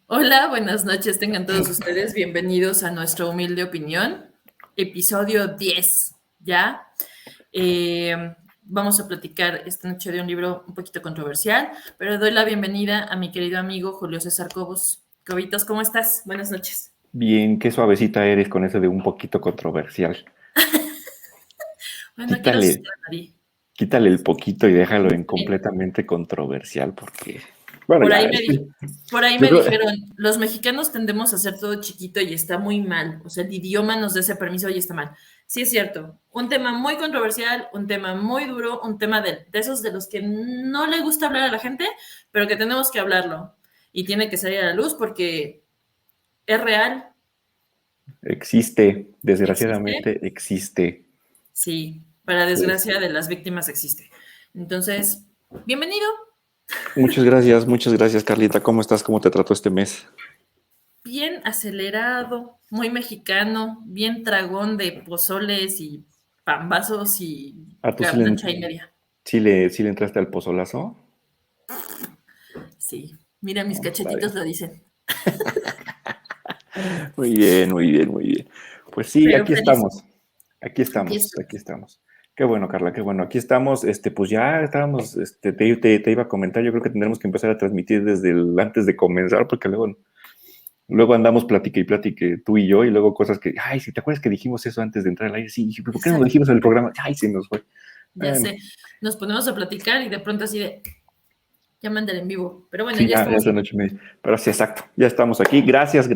Hola, buenas noches, tengan todos ustedes bienvenidos a nuestra humilde opinión, episodio 10, ¿ya? Vamos a platicar esta noche de un libro un poquito controversial, pero doy la bienvenida a mi querido amigo Julio César Cobos. Cobitos, ¿cómo estás? Buenas noches. Bien, qué suavecita eres con eso de un poquito controversial. Bueno, no quiero Quítale, asustar a nadie. quítale el poquito y déjalo en completamente controversial, porque, bueno, Por ya, ahí me, por ahí yo me creo, dijeron, los mexicanos tendemos a hacer todo chiquito y está muy mal. O sea, el idioma nos da ese permiso y está mal. Sí, es cierto. Un tema muy controversial, un tema muy duro, un tema de esos de los que no le gusta hablar a la gente, pero que tenemos que hablarlo. Y tiene que salir a la luz porque es real, existe, existe. desgraciadamente existe. Sí, para Pues, desgracia de las víctimas existe. Entonces, bienvenido. muchas gracias, Carlita. ¿Cómo estás? ¿Cómo te trató este mes? Bien acelerado, muy mexicano, bien tragón de pozoles y pambazos y ¿A tú garnacha y media. sí le entraste al pozolazo? Sí, mira, mis No, está bien. cachetitos lo dicen. Muy bien, muy bien, muy bien. Pues sí, Pero aquí feliz, estamos. aquí Aquí estamos. estamos. Qué bueno, Carla, qué bueno. Aquí estamos, pues ya estábamos, te iba a comentar, yo creo que tendremos que empezar a transmitir desde antes de comenzar, porque luego andamos platique y platique tú y yo, y luego cosas que, ay, si te acuerdas que dijimos eso antes de entrar al aire, sí, ¿por qué no lo Exacto, dijimos en el programa? Ay, se nos fue. ya Bueno, sé. Nos ponemos a platicar y de pronto así de, ya mandan en vivo. Pero bueno, sí, ya ya estamos es la aquí. noche y media. Pero sí, exacto, ya estamos aquí. Gracias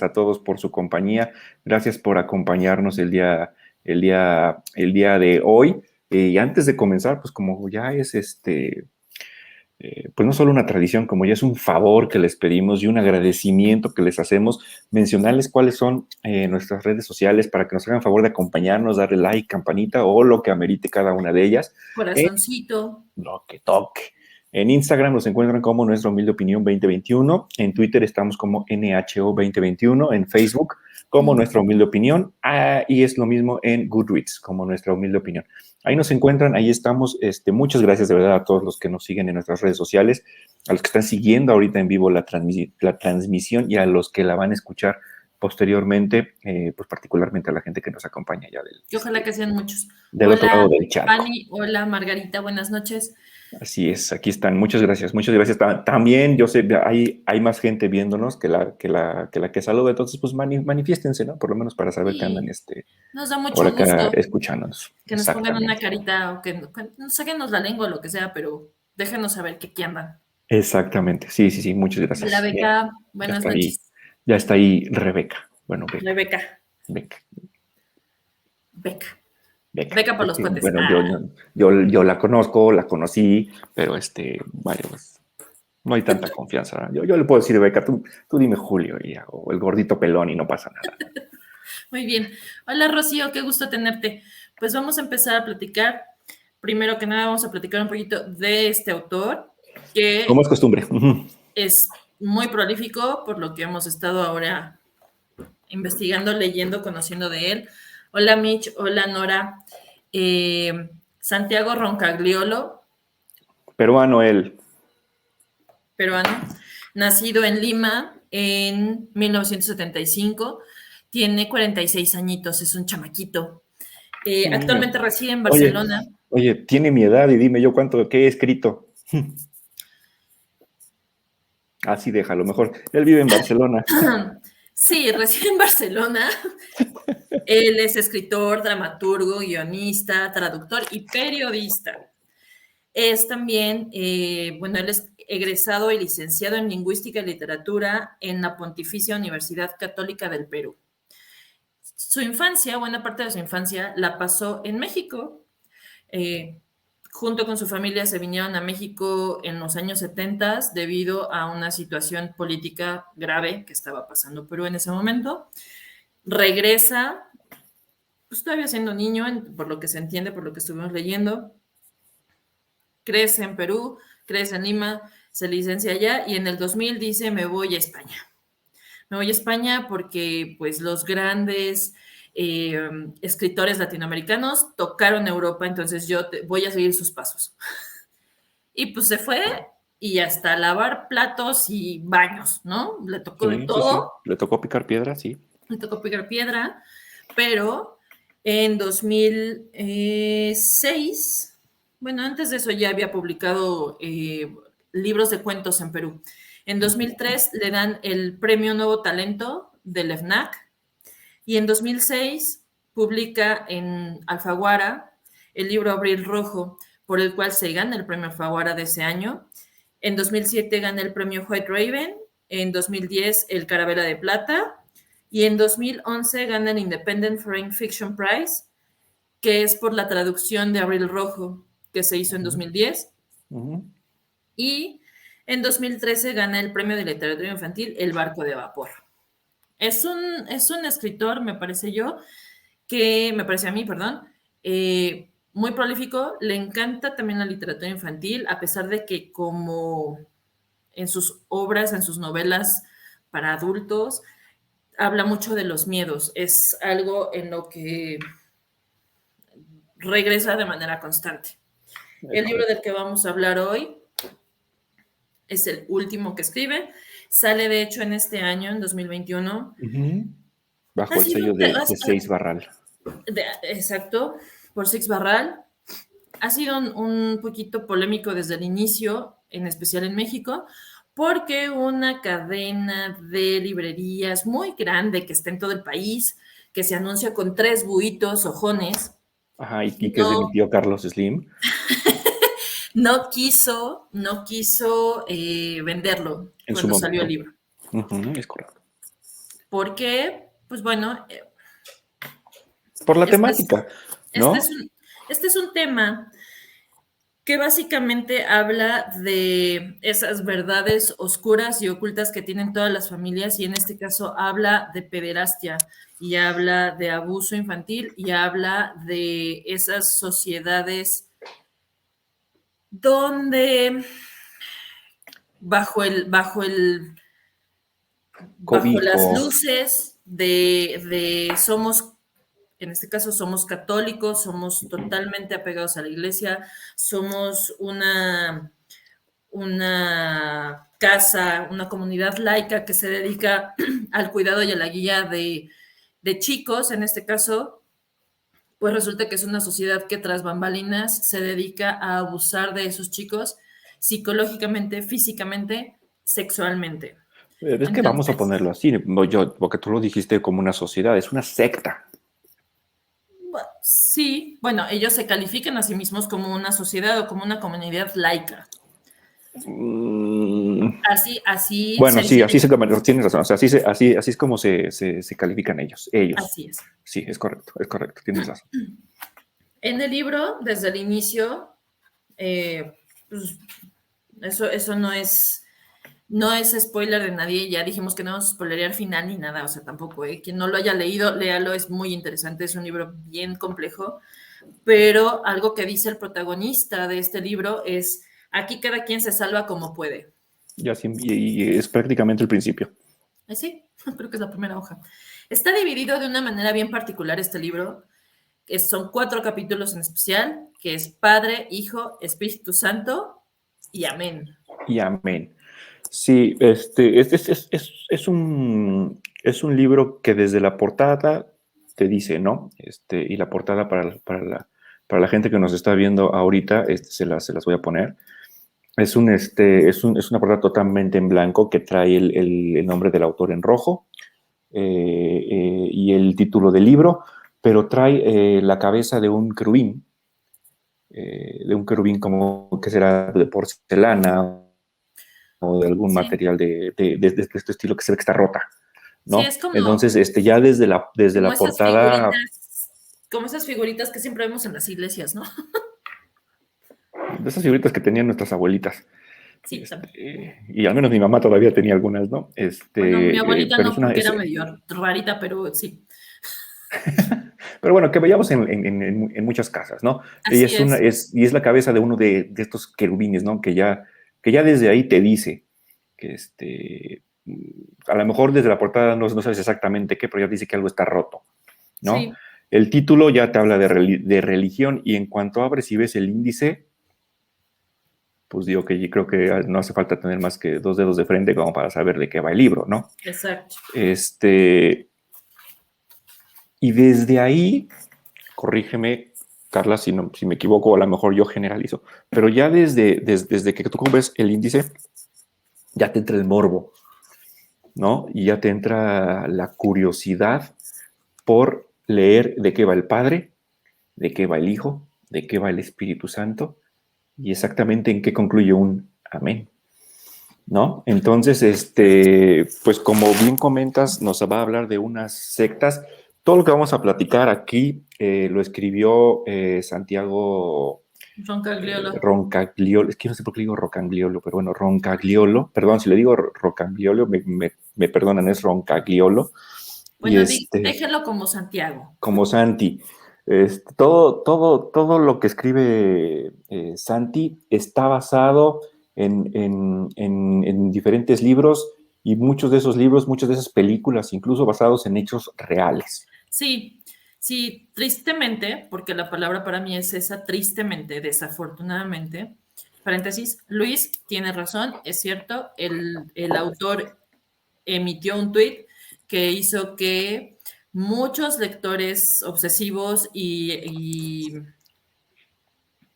a todos por su compañía. Gracias por acompañarnos el día de hoy. Y antes de comenzar, pues como ya es pues no solo una tradición, como ya es un favor que les pedimos y un agradecimiento que les hacemos, mencionarles cuáles son nuestras redes sociales para que nos hagan favor de acompañarnos, darle like, campanita o lo que amerite cada una de ellas. Corazoncito. Lo que toque. En Instagram nos encuentran como Nuestra Humilde Opinión 2021. En Twitter estamos como NHO 2021. En Facebook como Nuestra Humilde Opinión. Y es lo mismo en Goodreads como Nuestra Humilde Opinión. Ahí nos encuentran, ahí estamos. Muchas gracias de verdad a todos los que nos siguen en nuestras redes sociales, a los que están siguiendo ahorita en vivo la transmisión y a los que la van a escuchar posteriormente, pues particularmente a la gente que nos acompaña ya Y ojalá que sean muchos. del otro Hola, lado del charco. Fanny. Hola, Margarita. Buenas noches. Así es, aquí están. Muchas gracias, muchas gracias. También yo sé, hay más gente viéndonos que saluda, entonces pues manifiéstense, ¿no? Por lo menos para saber que andan Y nos da por mucho acá gusto escuchándonos. que nos pongan una Exactamente, carita o que nos sáquenos la lengua o lo que sea, pero déjenos saber que aquí andan. exactamente. Sí, sí, sí, muchas Hola, gracias. Bien, Beca. ya Buenas está ahí, noches. ya está ahí Rebeca. Bueno, Beca, Rebeca. Beca, Beca. Beca. Beca por Es los que, cohetes. bueno, Ah, yo la conozco, la conocí, pero vaya, pues, no hay tanta confianza, ¿verdad? Yo le puedo decir, Beca, tú dime Julio o el gordito pelón y no pasa nada. muy bien. Hola, Rocío, qué gusto tenerte. Pues vamos a empezar a platicar. Primero que nada, vamos a platicar un poquito de este autor, Como que es costumbre. es muy prolífico, por lo que hemos estado ahora investigando, leyendo, conociendo de él. Hola, Mitch. Hola, Nora. Santiago Roncagliolo, Peruano él. peruano, nacido en Lima en 1975, tiene 46 añitos, es un chamaquito. Un niño. Actualmente reside en Oye, Barcelona. oye, tiene mi edad y dime yo qué he escrito. Así déjalo, mejor. Él vive en Barcelona. Sí, reside en Barcelona. Él es escritor, dramaturgo, guionista, traductor y periodista. Es también, bueno, él es egresado y licenciado en Lingüística y Literatura en la Pontificia Universidad Católica del Perú. Su infancia, buena parte de su infancia, la pasó en México. Eh, Junto con su familia se vinieron a México en los años 70 debido a una situación política grave que estaba pasando Perú en ese momento. Regresa, pues todavía siendo niño, por lo que se entiende, por lo que estuvimos leyendo, crece en Perú, crece en Lima, se licencia allá y en el 2000 dice, me voy a España. Me voy a España porque pues los grandes escritores latinoamericanos tocaron Europa, entonces yo voy a seguir sus pasos. Y pues se fue y hasta lavar platos y baños, ¿no? Le tocó de Sí, sí, sí. todo, Le tocó picar piedra, sí. le tocó picar piedra, pero en 2006, bueno, antes de eso ya había publicado libros de cuentos en Perú. En 2003 le dan el Premio Nuevo Talento del FNAC y en 2006 publica en Alfaguara el libro Abril Rojo, por el cual se gana el premio Alfaguara de ese año. En 2007 gana el premio White Raven, en 2010 el Carabela de Plata y en 2011 gana el Independent Foreign Fiction Prize, que es por la traducción de Abril Rojo, que se hizo en 2010. Y en 2013 gana el premio de literatura infantil El Barco de Vapor. Es un escritor, me parece a mí, perdón, muy prolífico, le encanta también la literatura infantil, a pesar de que como en sus obras, en sus novelas para adultos, habla mucho de los miedos, es algo en lo que regresa de manera constante. El libro del que vamos a hablar hoy es el último que escribe, sale de hecho en este año, en 2021. Bajo el sello de Seix Barral. Exacto, por Seix Barral. Ha sido un poquito polémico desde el inicio, en especial en México, porque una cadena de librerías muy grande que está en todo el país, que se anuncia con 3 buitos ojones. Ajá, y que es de mi tío Carlos Slim. no quiso venderlo en cuando su salió el libro. Es correcto. Porque, pues bueno... por la temática, ¿no? Este es un tema que básicamente habla de esas verdades oscuras y ocultas que tienen todas las familias, y en este caso habla de pederastia, y habla de abuso infantil, y habla de esas sociedades donde bajo las luces de somos, en este caso somos católicos, somos totalmente apegados a la iglesia, somos una casa, una comunidad laica que se dedica al cuidado y a la guía de chicos, en este caso, pues resulta que es una sociedad que tras bambalinas se dedica a abusar de esos chicos psicológicamente, físicamente, sexualmente. Es que entonces, vamos a ponerlo así, porque tú lo dijiste como una sociedad, es una secta. Sí, bueno, ellos se califican a sí mismos como una sociedad o como una comunidad laica. Así. Bueno, sí, así tienes razón. O sea, así es como se califican ellos. Así es. Sí, es correcto, tienes razón. En el libro, desde el inicio, pues, eso no es spoiler de nadie. Ya dijimos que no vamos a spoilerear final ni nada, o sea, tampoco, quien no lo haya leído, léalo, es muy interesante, es un libro bien complejo, pero algo que dice el protagonista de este libro es: aquí cada quien se salva como puede. Y es prácticamente el principio. Sí, creo que es la primera hoja. Está dividido de una manera bien particular este libro, que son 4 capítulos en especial, que es Padre, Hijo, Espíritu Santo y Amén. Y amén. Sí, es un libro que desde la portada te dice, ¿no? Y la portada para la gente que nos está viendo ahorita, se las voy a poner. Es una portada totalmente en blanco que trae el nombre del autor en rojo y el título del libro, pero trae la cabeza de un querubín como que será de porcelana o de algún material de este estilo que se ve que está rota, ¿no? Sí, es como, entonces, ya desde la portada... Como esas figuritas que siempre vemos en las iglesias, ¿no? De esas figuritas que tenían nuestras abuelitas. Sí, y al menos mi mamá todavía tenía algunas, ¿no? Bueno, mi abuelita no, porque era medio rarita, pero sí. Pero bueno, que veíamos en muchas casas, ¿no? Y es la cabeza de uno de estos querubines, ¿no? Que ya desde ahí te dice que a lo mejor desde la portada no sabes exactamente qué, pero ya dice que algo está roto, ¿no? Sí. El título ya te habla de religión, y en cuanto abres y ves el índice, pues digo que yo creo que no hace falta tener más que 2 dedos de frente como para saber de qué va el libro, ¿no? Exacto. Y desde ahí, corrígeme, Carla, si me equivoco, a lo mejor yo generalizo, pero ya desde que tú ves el índice, ya te entra el morbo, ¿no? Y ya te entra la curiosidad por leer de qué va el Padre, de qué va el Hijo, de qué va el Espíritu Santo y exactamente en qué concluye un amén, ¿no? Entonces, pues como bien comentas, nos va a hablar de unas sectas. Todo lo que vamos a platicar aquí lo escribió Santiago Roncagliolo. Roncagliolo, es que no sé por qué digo Rocagliolo, pero bueno, Roncagliolo, perdón, si le digo Rocagliolo, me perdonan, es Roncagliolo. Y Bueno, déjelo como Santiago. como Santi. Todo lo que escribe Santi está basado en diferentes libros y muchos de esos libros, muchas de esas películas, incluso basados en hechos reales. Sí, sí, tristemente, porque la palabra para mí es esa, tristemente, desafortunadamente. Paréntesis, Luis tiene razón, es cierto, el autor emitió un tuit que hizo que muchos lectores obsesivos y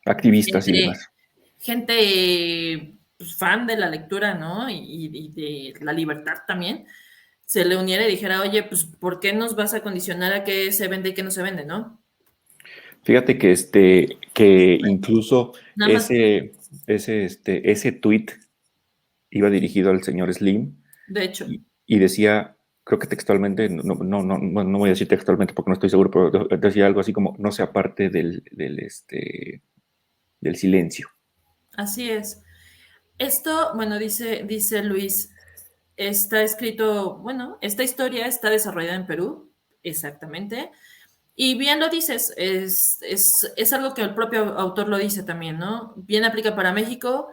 Activistas y gente, demás. gente pues, fan de la lectura, ¿no? Y de la libertad también, se le uniera y dijera, oye, pues, ¿por qué nos vas a condicionar a qué se vende y qué no se vende, no? Fíjate que incluso Nada más, ese tweet iba dirigido al señor Slim de hecho, y decía, creo que textualmente, no voy a decir textualmente porque no estoy seguro, pero decía algo así como, no sea parte del silencio. así es. Esto, bueno, dice Luis, está escrito, bueno, esta historia está desarrollada en Perú, exactamente. Y bien lo dices, es algo que el propio autor lo dice también, ¿no? Bien aplica para México.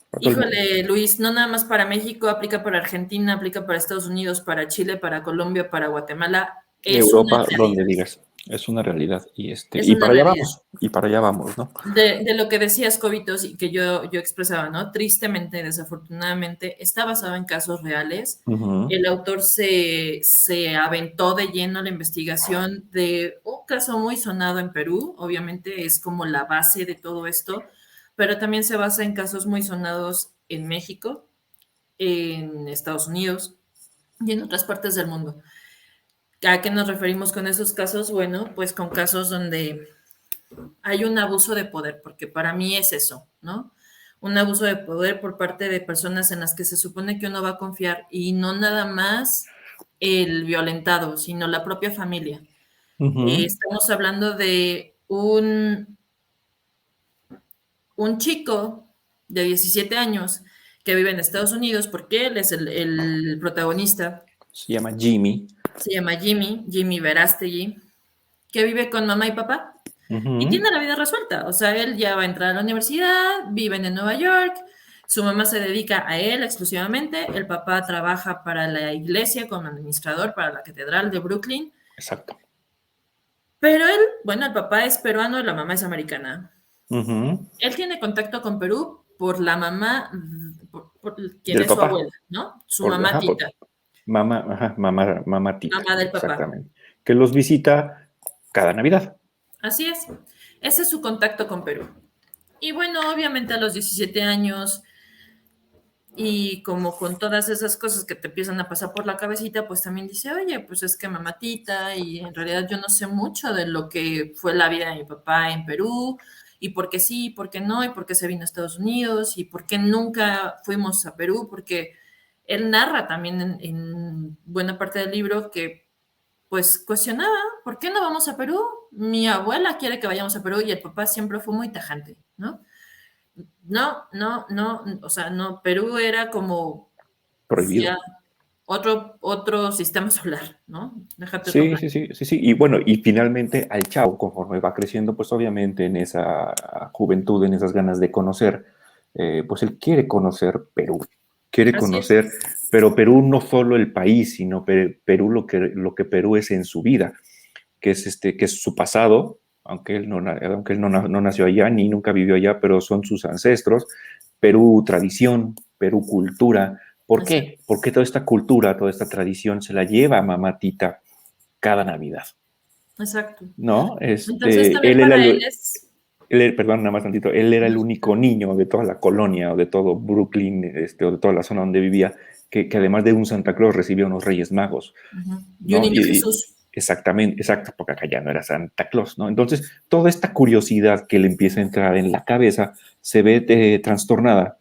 Para todo el mundo. Híjole, Luis, no nada más para México, aplica para Argentina, aplica para Estados Unidos, para Chile, para Colombia, para Guatemala. Es una Europa, donde realidad. digas, es una realidad. Es Y una para allá realidad. vamos, y para allá vamos, ¿no? De lo que decías, Cobitos, y que yo expresaba, ¿no? Tristemente, desafortunadamente, está basado en casos reales. Uh-huh. El autor se aventó de lleno a la investigación de un caso muy sonado en Perú, obviamente es como la base de todo esto, pero también se basa en casos muy sonados en México, en Estados Unidos y en otras partes del mundo. ¿A qué nos referimos con esos casos? Bueno, pues con casos donde hay un abuso de poder, porque para mí es eso, ¿no? Un abuso de poder por parte de personas en las que se supone que uno va a confiar y no nada más el violentado, sino la propia familia. Uh-huh. Estamos hablando de un chico de 17 años que vive en Estados Unidos, porque él es el protagonista, Se llama Jimmy. se llama Jimmy Verástegui, que vive con mamá y papá. Y Uh-huh. tiene la vida resuelta. O sea, él ya va a entrar a la universidad, viven en Nueva York, su mamá se dedica a él exclusivamente, el papá trabaja para la iglesia como administrador para la catedral de Brooklyn, Exacto. pero él, bueno, el papá es peruano y la mamá es americana. Uh-huh. Él tiene contacto con Perú por la mamá, por quien Del es su papá. abuela, ¿no? Su mamá Por tita, mamá tita, mamá del papá. exactamente. Que los visita cada Navidad. Así es. Ese es su contacto con Perú. Y bueno, obviamente a los 17 años y como con todas esas cosas que te empiezan a pasar por la cabecita, pues también dice, oye, pues es que mamatita y en realidad yo no sé mucho de lo que fue la vida de mi papá en Perú y por qué sí, por qué no, y por qué se vino a Estados Unidos y por qué nunca fuimos a Perú, porque él narra también en buena parte del libro que pues cuestionaba, ¿por qué no vamos a Perú? Mi abuela quiere que vayamos a Perú y el papá siempre fue muy tajante, ¿no? No, o sea, no, Perú era como Prohibido. ya otro sistema solar, ¿no? Déjate otro Sí, plan. sí, sí, sí, sí. Y bueno, y finalmente al chavo, conforme va creciendo, pues obviamente en esa juventud, en esas ganas de conocer, pues él quiere conocer Perú, quiere Así es, conocer, pero Perú no solo el país, sino Perú lo que Perú es en su vida, que es su pasado, no nació allá ni nunca vivió allá, pero son sus ancestros. Perú, tradición, Perú, cultura. ¿Por Exacto. qué? Porque toda esta cultura, toda esta tradición se la lleva a mamá Tita cada Navidad, Exacto. ¿no? Entonces también para él es... Perdón, nada más tantito, él era el único niño de toda la colonia o de todo Brooklyn, o de toda la zona donde vivía, que además de un Santa Claus recibía unos Reyes Magos, Y un ¿no? niño Jesús. Exactamente, exacto, porque acá ya no era Santa Claus, ¿no? Entonces, toda esta curiosidad que le empieza a entrar en la cabeza se ve trastornada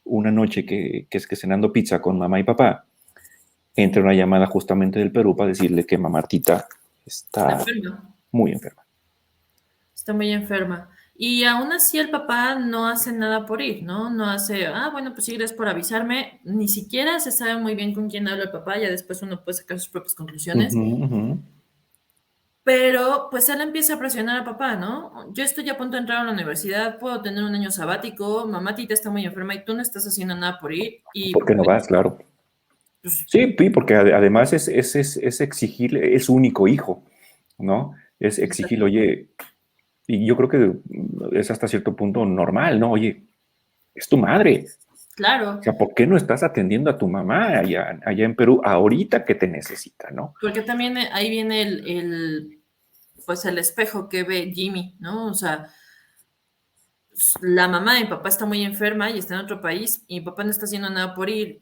una noche que cenando pizza con mamá y papá, entra una llamada justamente del Perú para decirle que mamá Tita Está está enfermo. muy enferma. Está muy enferma. Y aún así el papá no hace nada por ir, ¿no? No hace, bueno, pues sí, gracias por avisarme. Ni siquiera se sabe muy bien con quién habla el papá, ya después uno puede sacar sus propias conclusiones. Pero pues él empieza a presionar a papá, ¿no? Yo estoy a punto de entrar a la universidad, puedo tener un año sabático, mamá Tita está muy enferma y tú no estás haciendo nada por ir. ¿Por Y qué no bueno, vas? Claro. pues Sí, porque además es exigirle, es su único hijo, ¿no? Es exigirle, oye, y yo creo que es hasta cierto punto normal, ¿no? Oye, es tu madre. O claro, sea, ¿por qué no estás atendiendo a tu mamá allá en Perú ahorita que te necesita, ¿no? porque también ahí viene pues el espejo que ve Jimmy, ¿no? O sea, la mamá de mi papá está muy enferma y está en otro país y mi papá no está haciendo nada por ir.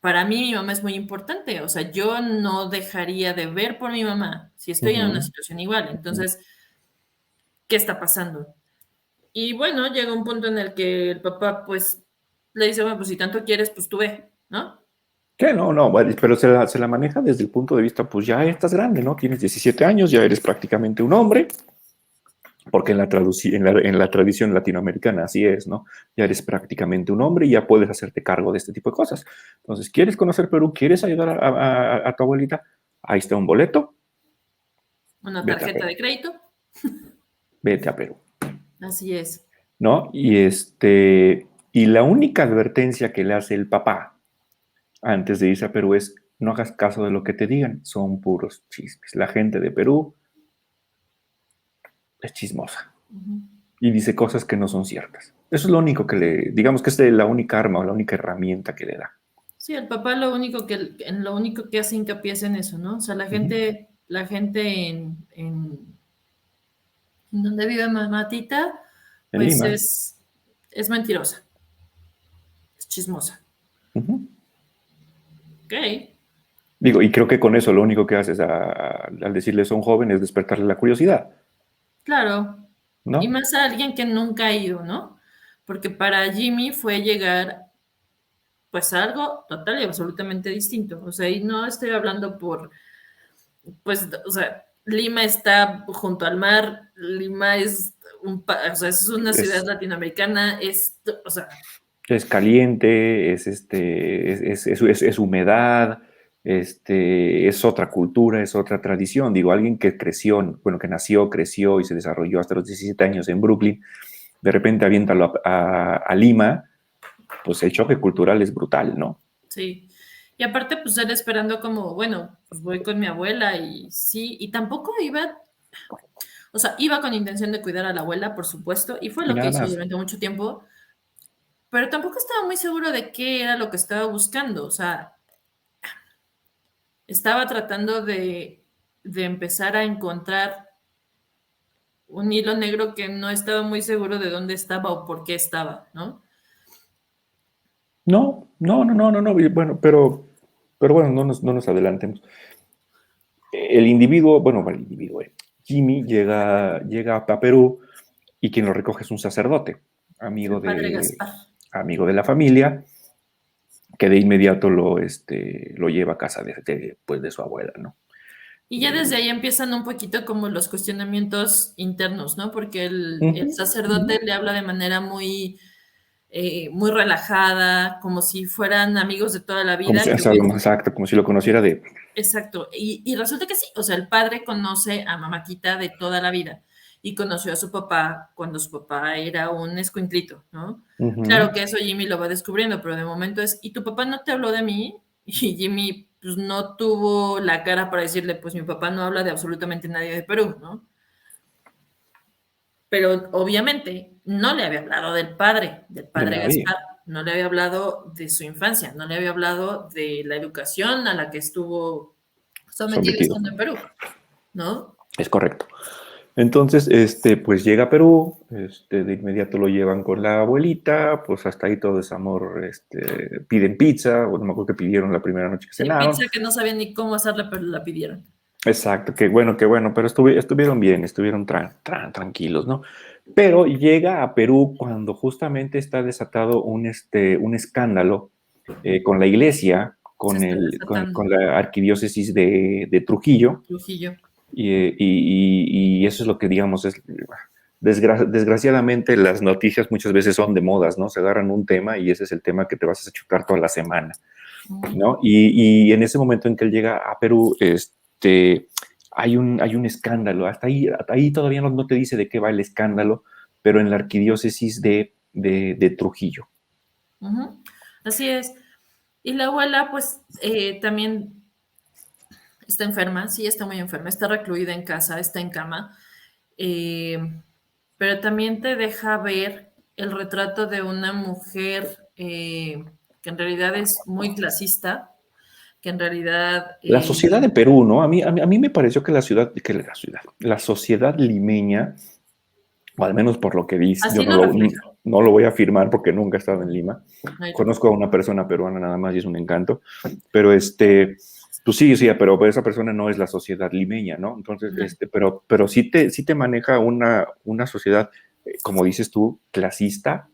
Para mí mi mamá es muy importante, o sea, yo no dejaría de ver por mi mamá si estoy en una Ujú. situación igual. Entonces, ¿qué está pasando? Y bueno, llega un punto en el que el papá pues le dice, bueno, pues si tanto quieres, pues tú ve, ¿no? Que no, no, bueno, pero se la maneja desde el punto de vista, pues ya estás grande, ¿no? Tienes 17 años, ya eres prácticamente un hombre, porque en la tradición latinoamericana así es, ¿no? Ya eres prácticamente un hombre y ya puedes hacerte cargo de este tipo de cosas. Entonces, ¿quieres conocer Perú? ¿Quieres ayudar a tu abuelita? Ahí está un boleto, Una vete a tarjeta Perú, de crédito, vete a Perú, así es. ¿no? Y la única advertencia que le hace el papá antes de irse a Perú es, no hagas caso de lo que te digan, son puros chismes. La gente de Perú es chismosa y dice cosas que no son ciertas. Eso es lo único digamos que es la única arma o la única herramienta que le da. Sí, el papá en lo único que hace hincapié es en eso, ¿no? O sea, Ujú. la gente en donde vive Mamatita, En pues Lima. es mentirosa, es chismosa. Ujú. Ok, Digo, y creo que con eso lo único que haces al decirle son jóvenes es despertarle la curiosidad, claro. Y ¿no? más a alguien que nunca ha ido, ¿no? Porque para Jimmy fue llegar pues a algo total y absolutamente distinto. O sea, y no estoy hablando pues, o sea, Lima está junto al mar, Lima es o sea, es una ciudad Es, latinoamericana, o sea, es caliente, es humedad, es otra cultura, es otra tradición. Digo, alguien que bueno, que nació, creció y se desarrolló hasta los 17 años en Brooklyn, de repente aviéntalo a Lima, pues el choque cultural es brutal, ¿no? sí. Y aparte, pues él esperando como, bueno, pues voy con mi abuela y sí, y tampoco iba, o sea, iba con intención de cuidar a la abuela, por supuesto, y fue Y lo que nada hizo más. durante mucho tiempo, pero tampoco estaba muy seguro de qué era lo que estaba buscando, o sea, estaba tratando de empezar a encontrar un hilo negro que no estaba muy seguro de dónde estaba o por qué estaba, ¿no? No, no, no, no, no, no. Bueno, pero bueno, no nos adelantemos. El individuo, bueno, el individuo, Jimmy llega a Perú y quien lo recoge es un sacerdote, amigo El padre de, Gaspar. amigo de la familia, que de inmediato lo lleva a casa pues, de su abuela, ¿no? Y ya desde ahí empiezan un poquito como los cuestionamientos internos, ¿no? Porque el Ujú, sacerdote ujú. le habla de manera muy relajada, como si fueran amigos de toda la Como si, vida, que es algo más exacto, como si lo conociera de... exacto. Y resulta que sí, o sea, el padre conoce a Mamatita de toda la vida y conoció a su papá cuando su papá era un escuinclito, ¿no? Ujú. Claro que eso Jimmy lo va descubriendo, pero de momento es, ¿y tu papá no te habló de mí? Y Jimmy pues no tuvo la cara para decirle, pues mi papá no habla de absolutamente nadie de Perú, ¿no? pero obviamente no le había hablado del padre De nadie. Gaspar, no le había hablado de su infancia, no le había hablado de la educación a la que estuvo sometido Sometido. estando en Perú, ¿no? Es correcto. Entonces, pues llega a Perú, de inmediato lo llevan con la abuelita, pues hasta ahí todo es amor, piden pizza, o no me acuerdo que pidieron la primera noche que Sí, cenaron. pizza que no sabían ni cómo hacerla, pero la pidieron. Exacto, qué bueno, pero estuvieron bien, estuvieron tranquilos, ¿no? Pero llega a Perú cuando justamente está desatado un escándalo con la iglesia, Se con, está con desatando la arquidiócesis de Trujillo, Trujillo. y eso es lo que, digamos, es desgraciadamente las noticias muchas veces son de modas, ¿no? Se agarran un tema y ese es el tema que te vas a chutar toda la semana, ¿no? Y en ese momento en que él llega a Perú, hay un escándalo. Hasta ahí todavía no te dice de qué va el escándalo, pero en la arquidiócesis de Trujillo. Así es. Y la abuela, pues, también está enferma, sí, está muy enferma, está recluida en casa, está en cama, eh, pero también te deja ver el retrato de una mujer que en realidad es muy clasista, que en realidad La sociedad de Perú, ¿no? A mí me pareció que la sociedad limeña, o al menos por lo que dice, yo así lo refleja. no lo voy a afirmar porque nunca he estado en Lima. No, yo Conozco tampoco. a una persona peruana nada más y es un encanto, pero pues sí, pero esa persona no es la sociedad limeña, ¿no? Entonces, No. pero sí te maneja una sociedad, como dices tú, clasista.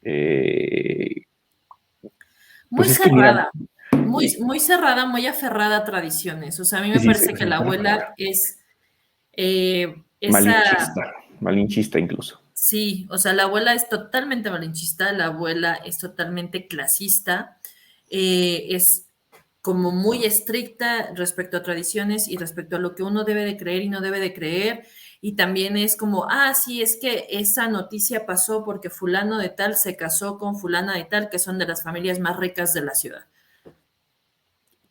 eh, Muy pues es que mira, cerrada, muy cerrada, muy aferrada a tradiciones. O sea, a mí me sí, parece se que me la fue la abuela palabra, es esa. malinchista incluso. Sí, o sea, la abuela es totalmente malinchista, la abuela es totalmente clasista, es como muy estricta respecto a tradiciones y respecto a lo que uno debe de creer y no debe de creer. Y también es como, ah, sí, es que esa noticia pasó porque fulano de tal se casó con fulana de tal, que son de las familias más ricas de la ciudad.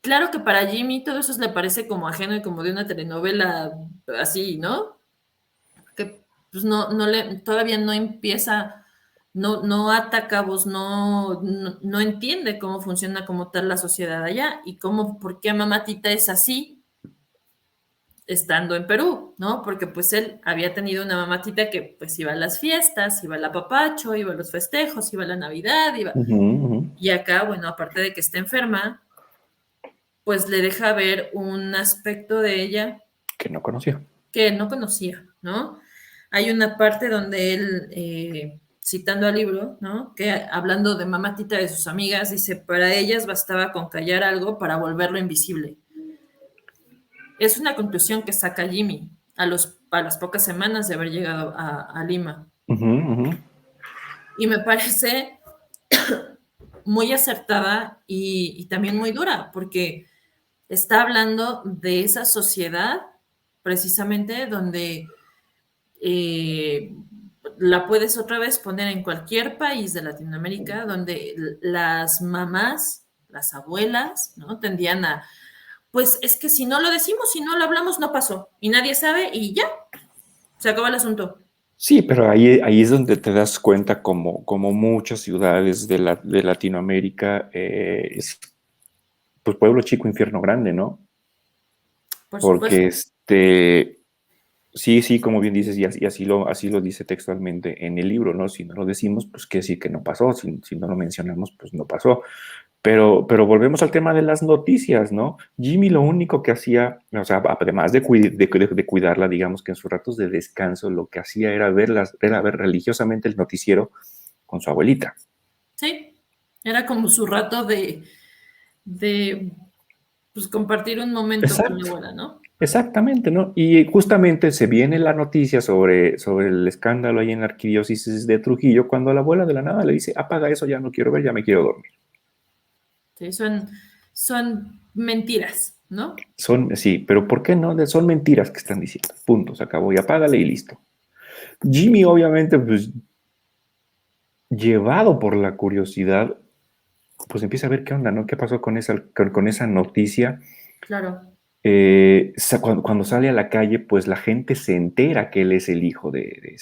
Claro que para Jimmy todo eso le parece como ajeno y como de una telenovela así, ¿no? Que pues todavía no empieza, no ata cabos, no entiende cómo funciona como tal la sociedad allá y por qué Mamatita es así estando en Perú, ¿no? Porque pues él había tenido una mamatita que pues iba a las fiestas, iba al apapacho, iba a los festejos, iba a la Navidad, y acá, bueno, aparte de que está enferma, pues le deja ver un aspecto de ella Que no conoció. que él no conocía, ¿no? Hay una parte donde él, citando al libro, ¿no? Que hablando de mamatita de sus amigas, dice, para ellas bastaba con callar algo para volverlo invisible. Es una conclusión que saca Jimmy a las pocas semanas de haber llegado a Lima. Y me parece muy acertada y también muy dura, porque está hablando de esa sociedad precisamente donde la puedes otra vez poner en cualquier país de Latinoamérica donde las mamás, las abuelas, ¿no? Tendían a, pues es que si no lo decimos, si no lo hablamos, no pasó. Y nadie sabe y ya, se acabó el asunto. Sí, pero ahí es donde te das cuenta como muchas ciudades de Latinoamérica es pues pueblo chico, infierno grande, ¿no? Por Porque supuesto. sí, como bien dices, y así lo dice textualmente en el libro, ¿no? Si no lo decimos, pues quiere decir que no pasó, si no lo mencionamos, pues no pasó. Pero volvemos al tema de las noticias, ¿no? Jimmy lo único que hacía, o sea, además de cuidarla, digamos que en sus ratos de descanso, lo que hacía era ver religiosamente el noticiero con su abuelita. Sí, era como su rato de pues, compartir un momento con la Exacto. abuela, ¿no? Exactamente, ¿no? Y justamente se viene la noticia sobre el escándalo ahí en la arquidiócesis de Trujillo, cuando la abuela de la nada le dice, apaga eso, ya no quiero ver, ya me quiero dormir. Sí, son mentiras, ¿no? Sí, pero ¿por qué no? Son mentiras que están diciendo. Punto, se acabó y apágale y listo. Jimmy, obviamente, pues llevado por la curiosidad, pues empieza a ver qué onda, ¿no? ¿Qué pasó con esa noticia? Claro. Cuando sale a la calle, pues la gente se entera que él es el hijo De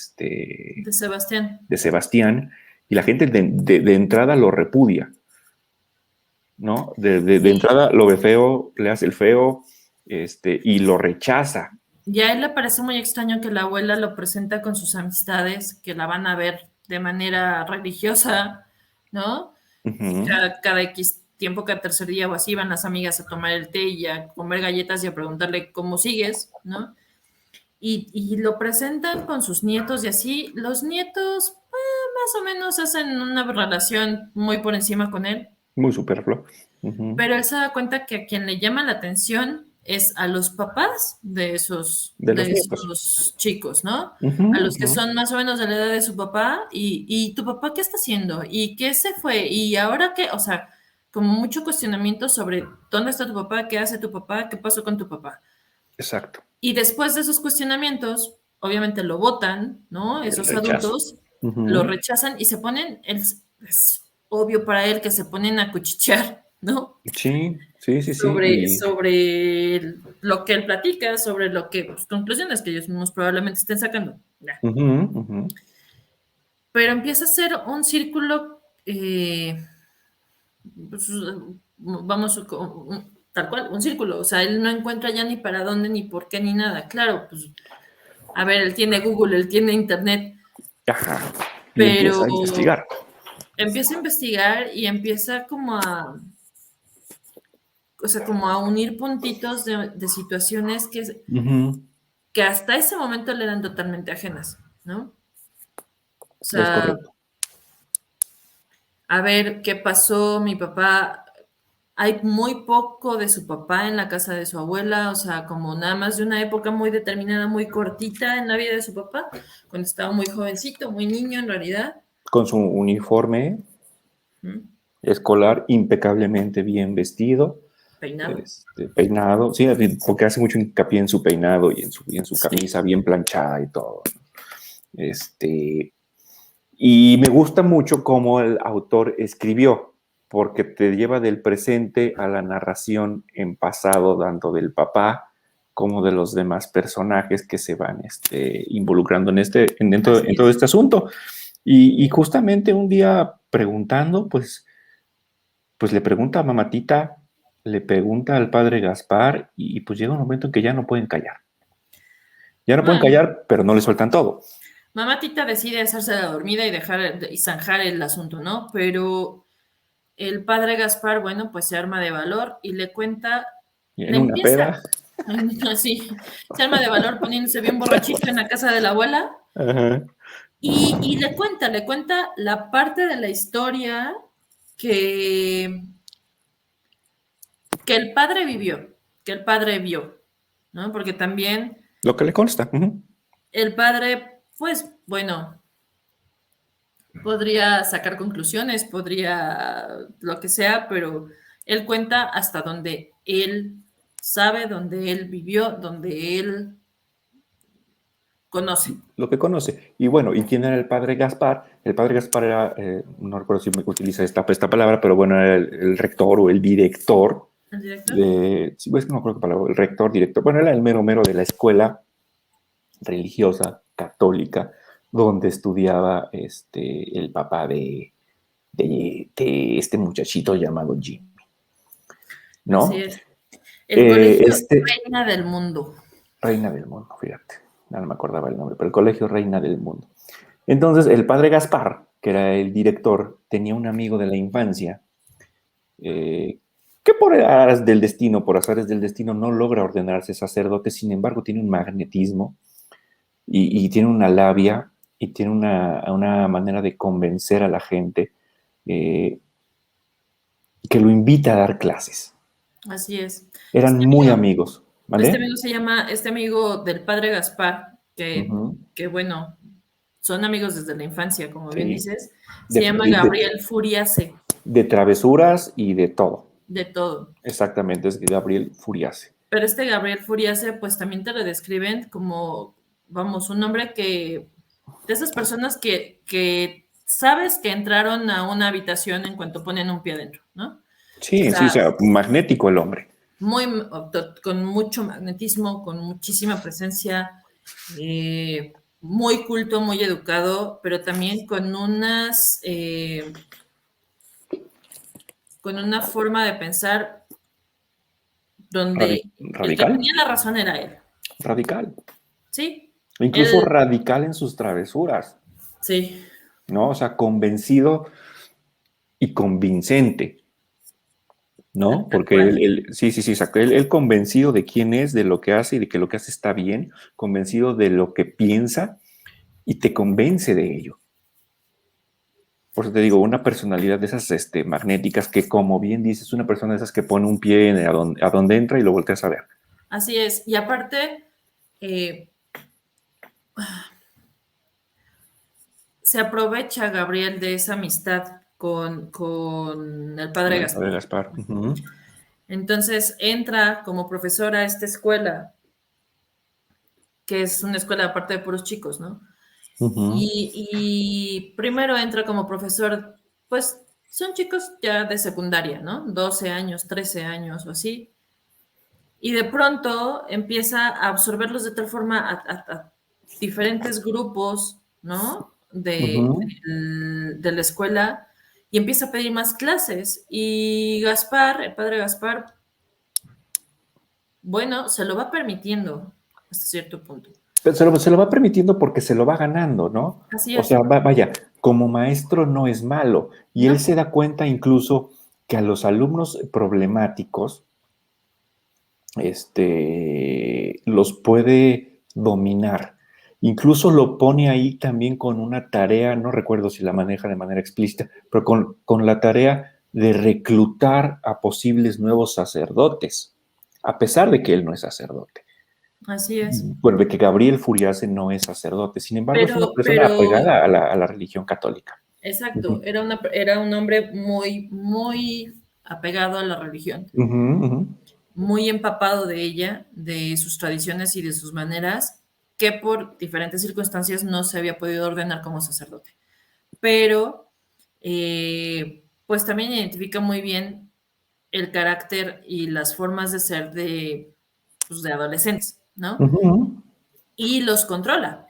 Sebastián. de Sebastián, y la gente de entrada lo repudia, ¿no? De Sí. entrada lo ve feo, le hace el feo, y lo rechaza. Y a él le parece muy extraño que la abuela lo presenta con sus amistades, que la van a ver de manera religiosa, ¿no? Ujú. Cada X tiempo, cada tercer día o así, van las amigas a tomar el té y a comer galletas y a preguntarle cómo sigues, ¿no? Y lo presentan con sus nietos y así. Los nietos, más o menos, hacen una relación muy por encima con él, Muy superfluo. Ujú. pero él se da cuenta que a quien le llama la atención es a los papás De de los nietos. esos chicos, ¿no? Ujú, A los que ujú. son más o menos de la edad de su papá, y tu papá qué está haciendo, y qué se fue, y ahora qué, o sea, como mucho cuestionamiento sobre dónde está tu papá, qué hace tu papá, qué pasó con tu papá. Exacto. Y después de esos cuestionamientos, obviamente lo votan, ¿no? El Esos rechazo. adultos lo Ujú. rechazan y se ponen, es obvio para él que se ponen a cuchichear, ¿no? Sí, sí, sí, sí. Y Sobre lo que él platica, sobre lo que, pues, conclusiones que ellos mismos probablemente estén sacando. Ya. ujú, ujú. Pero empieza a ser un círculo, pues, vamos, tal cual, un círculo. O sea, él no encuentra ya ni para dónde, ni por qué, ni nada. Claro, pues, a ver, él tiene Google, él tiene Internet, Ajá. Y pero empieza a investigar. empieza a investigar y empieza como a, o sea, como a unir puntitos de situaciones Ujú. que hasta ese momento le eran totalmente ajenas, ¿no? O Es sea, correcto. a ver qué pasó, mi papá, hay muy poco de su papá en la casa de su abuela, o sea, como nada más de una época muy determinada, muy cortita en la vida de su papá, cuando estaba muy jovencito, muy niño en realidad. Con su uniforme ¿Mm? escolar impecablemente bien vestido, Peinado. peinado, sí, porque hace mucho hincapié en su peinado y en su Sí, camisa bien planchada y todo. Este, y me gusta mucho cómo el autor escribió, porque te lleva del presente a la narración en pasado, tanto del papá como de los demás personajes que se van involucrando así en todo es. este asunto. Y justamente un día preguntando, pues le pregunta a Mamatita, le pregunta al padre Gaspar, y pues llega un momento en que ya no pueden callar. Ya no pueden Bueno, callar, pero no le sueltan todo. mamá Tita decide hacerse la dormida y dejar y zanjar el asunto, ¿no? Pero el padre Gaspar, bueno, pues se arma de valor y le cuenta, Y le en una empieza, peda. así, se arma de valor poniéndose bien borrachito en la casa de la abuela Ajá. y le cuenta la parte de la historia que, que el padre vivió, que el padre vio, ¿no? Porque también Lo que le consta. Ujú. el padre, pues, bueno, podría sacar conclusiones, podría lo que sea, pero él cuenta hasta donde él sabe, donde él vivió, donde él conoce. Lo que conoce. Y bueno, ¿y quién era el padre Gaspar? El padre Gaspar era, no recuerdo si me utiliza esta palabra, pero bueno, era el rector o el director ¿El director? de, sí, es que no me acuerdo qué palabra, el rector, director, bueno, era el mero mero de la escuela religiosa católica donde estudiaba el papá de este muchachito llamado Jim, Así ¿no? es. El colegio Este, Reina del Mundo. Reina del Mundo, fíjate, no me acordaba el nombre, pero el colegio Reina del Mundo. Entonces, el padre Gaspar, que era el director, tenía un amigo de la infancia eh, que por azares del destino, no logra ordenarse sacerdote, sin embargo, tiene un magnetismo y tiene una labia y tiene una manera de convencer a la gente eh, que lo invita a dar clases. Así es. Eran Este muy amigo, amigos, ¿vale? este amigo del padre Gaspar, Ujú. que bueno, son amigos desde la infancia, como bien Sí, dices, de, se llama de, Gabriel Furiase, de travesuras y de todo. de todo. Exactamente, es Gabriel Furiase. Pero este Gabriel Furiase, pues también te lo describen como, vamos, un hombre de esas personas que sabes que entraron a una habitación en cuanto ponen un pie adentro, ¿no? O Sí, sí, o sea, sea, magnético el hombre. muy, con mucho magnetismo, con muchísima presencia, muy culto, muy educado, pero también con una forma de pensar donde el que Radical, tenía la razón era él. radical. Sí, Incluso él, radical en sus travesuras, sí, ¿no? O sea, convencido y convincente, ¿no? tal Porque cual. sí, exacto. Él convencido de quién es, de lo que hace y de que lo que hace está bien, convencido de lo que piensa y te convence de ello. Por eso te digo, una personalidad de esas magnéticas que, como bien dices, una persona de esas que pone un pie a donde entra y lo volteas a ver. Así es. Y aparte, eh, se aprovecha Gabriel de esa amistad con el Con padre el padre Gaspar. Gaspar. Ujú, Entonces entra como profesora a esta escuela, que es una escuela aparte de puros chicos, ¿no? ujú, Y primero entra como profesor, pues son chicos ya de secundaria, ¿no? 12 años, 13 años o así. Y de pronto empieza a absorberlos de tal forma a diferentes grupos, ¿no? ujú. De la escuela y empieza a pedir más clases. Y Gaspar, el padre Gaspar, bueno, se lo va permitiendo hasta cierto punto. Pero se lo va permitiendo porque se lo va ganando, ¿no? Así O es, sea, vaya, como maestro no es malo. Y él ¿no? se da cuenta incluso que a los alumnos problemáticos, los puede dominar. Incluso lo pone ahí también con una tarea, no recuerdo si la maneja de manera explícita, pero con la tarea de reclutar a posibles nuevos sacerdotes, a pesar de que él no es sacerdote. Así es. Bueno, de que Gabriel Furiase no es sacerdote, sin embargo es una Pero, persona pero, apegada a la religión católica. exacto, Ujú, era un hombre muy, muy apegado a la religión, ujú, ujú. muy empapado de ella, de sus tradiciones y de sus maneras, que por diferentes circunstancias no se había podido ordenar como sacerdote. Pero, pues también identifica muy bien el carácter y las formas de ser pues, de adolescentes, ¿no? Ujú, Y los controla.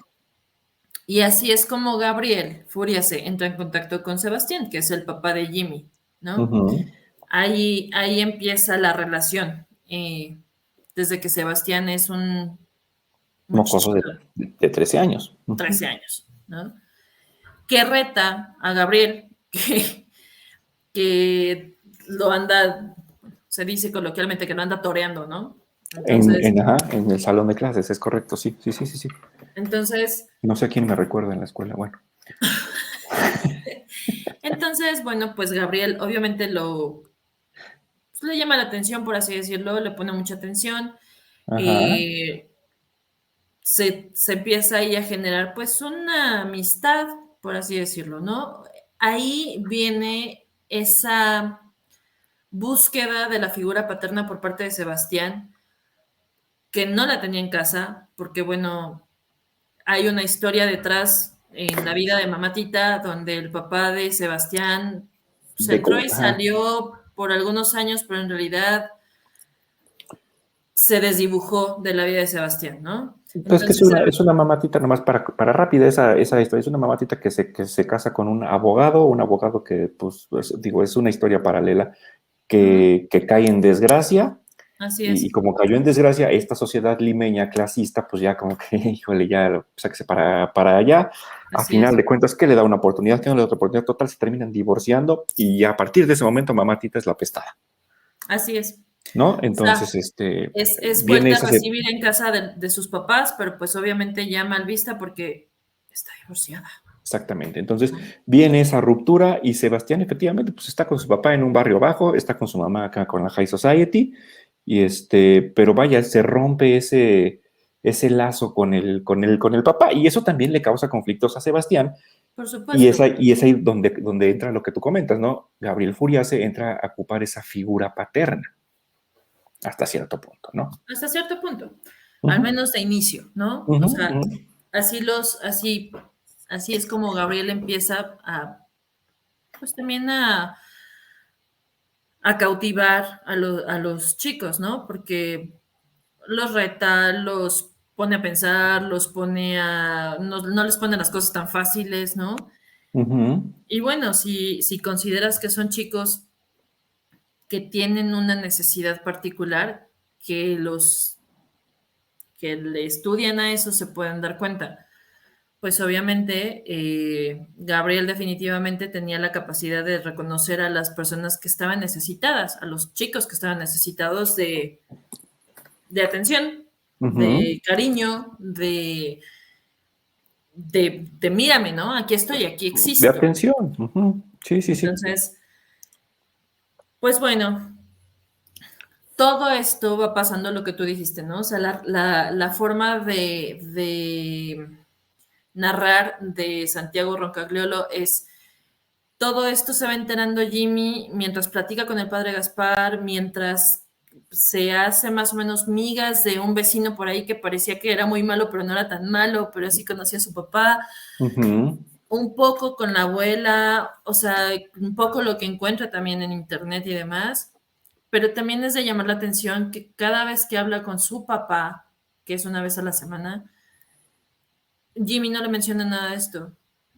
Y así es como Gabriel Furiase entra en contacto con Sebastián, que es el papá de Jimmy, ¿no? ujú. Ahí empieza la relación, desde que Sebastián es un Mocoso muchachito, de 13 años. Ujú. 13 años, ¿no? Que reta a Gabriel, que lo anda, se dice coloquialmente que lo anda toreando, ¿no? Entonces, Ajá, en el salón de clases, es correcto, sí, sí, sí, sí, sí. entonces, No sé quién me recuerda en la escuela, bueno. entonces, bueno, pues Gabriel obviamente pues, le llama la atención, por así decirlo, le pone mucha atención. Ajá, eh, se empieza ahí a generar pues una amistad, por así decirlo, ¿no? Ahí viene esa búsqueda de la figura paterna por parte de Sebastián, que no la tenía en casa, porque bueno, hay una historia detrás en la vida de Mamatita, donde el papá de Sebastián se entró y ajá. salió por algunos años, pero en realidad se desdibujó de la vida de Sebastián, ¿no? Entonces, que Entonces, es una mamatita, nomás para rápida esa historia, es una mamatita que se casa con un abogado que, pues, digo, es una historia paralela, ujú, que cae en desgracia, así es, y como cayó en desgracia, esta sociedad limeña clasista, pues ya como que, híjole, ya sáquese para allá. A así final es, de cuentas, que le da una oportunidad, que no le da otra oportunidad, total, se terminan divorciando y a partir de ese momento, mamatita es la pestada, así es. ¿no? O sea, Entonces, es viene vuelta a esa, recibir en casa de sus papás, pero pues obviamente ya mal vista porque está divorciada, exactamente. Entonces ¿no? viene esa ruptura y Sebastián efectivamente pues está con su papá en un barrio bajo, está con su mamá acá con la High Society y pero vaya, se rompe ese lazo con el papá y eso también le causa conflictos a Sebastián Por y supuesto, es ahí donde entra lo que tú comentas, ¿no? Gabriel Furiase entra a ocupar esa figura paterna hasta cierto punto, ¿no? hasta cierto punto, al Ujú, menos de inicio, ¿no? O ujú, sea, ujú. así es como Gabriel empieza a, pues también a cautivar a los chicos, ¿no? Porque los reta, los pone a pensar, los pone a, no les pone las cosas tan fáciles, ¿no? Ujú. Y bueno, si consideras que son chicos que tienen una necesidad particular, que los que le estudian a eso se pueden dar cuenta. Pues obviamente Gabriel definitivamente tenía la capacidad de reconocer a las personas que estaban necesitadas, a los chicos que estaban necesitados de atención, Ujú. de cariño, de mírame, ¿no? Aquí estoy, aquí De existo. atención. Ujú. Sí, sí, sí. Entonces, pues bueno, todo esto va pasando lo que tú dijiste, ¿no? O sea, la forma de narrar de Santiago Roncagliolo es todo esto se va enterando Jimmy mientras platica con el padre Gaspar, mientras se hace más o menos migas de un vecino por ahí que parecía que era muy malo, pero no era tan malo, pero sí conocía a su papá, Ujú. un poco con la abuela, o sea, un poco lo que encuentra también en internet y demás, pero también es de llamar la atención que cada vez que habla con su papá, que es una vez a la semana, Jimmy no le menciona nada de esto.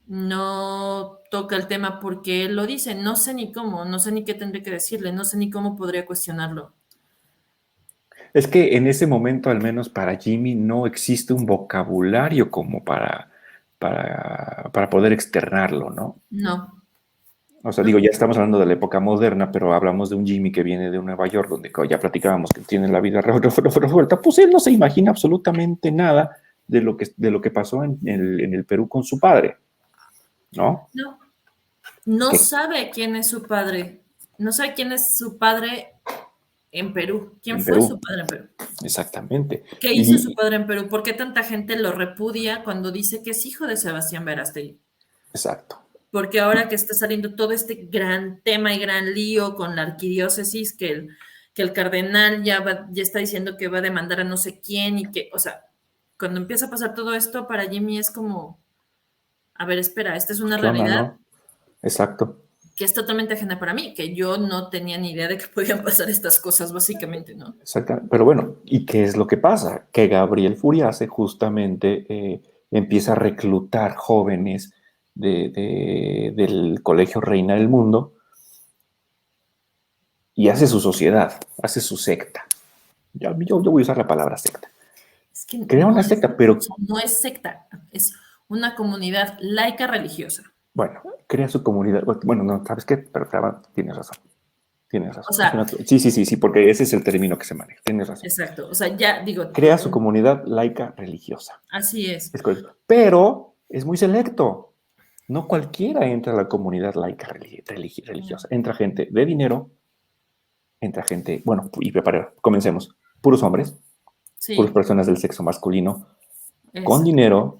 No toca el tema porque él lo dice. No sé ni cómo, no sé ni qué tendré que decirle, no sé ni cómo podría cuestionarlo. Es que en ese momento, al menos para Jimmy, no existe un vocabulario como para poder externarlo, ¿no? No, O sea, digo, no, ya estamos hablando de la época moderna, pero hablamos de un Jimmy que viene de Nueva York, donde ya platicábamos que tiene la vida revuelta. Pues él no se imagina absolutamente nada de lo que pasó en el Perú con su padre, ¿no? no. No Que sabe quién es su padre. No sabe quién es su padre en Perú. ¿Quién en fue su Perú, padre en Perú? exactamente. ¿Qué hizo su Y, padre en Perú? ¿Por qué tanta gente lo repudia cuando dice que es hijo de Sebastián Verástegui? exacto. Porque ahora que está saliendo todo este gran tema y gran lío con la arquidiócesis, que el cardenal ya está diciendo que va a demandar a no sé quién y que, o sea, cuando empieza a pasar todo esto, para Jimmy es como, a ver, espera, esta es una ¿Qué onda, realidad no? Exacto. que es totalmente ajena para mí, que yo no tenía ni idea de que podían pasar estas cosas, básicamente, ¿no? Exacto. Pero bueno, ¿y qué es lo que pasa? Que Gabriel Furiase justamente empieza a reclutar jóvenes del Colegio Reina del Mundo y hace su sociedad, hace su secta. Yo voy a usar la palabra secta. Es que Crea una secta, pero no es secta, es una comunidad laica religiosa. bueno, crea su comunidad. Bueno, no, ¿sabes qué? Pero tienes razón. Tienes O razón. sea, Sí, sí, sí, sí, porque ese es el término que se maneja. Tienes razón. exacto, o sea, ya digo, Crea su comunidad laica religiosa. así es. Es correcto. Pero es muy selecto. No cualquiera entra a la comunidad laica religiosa. Entra gente de dinero, entra gente, bueno, y prepara, comencemos. Puros hombres, puras Sí, personas del sexo masculino, con exacto. dinero,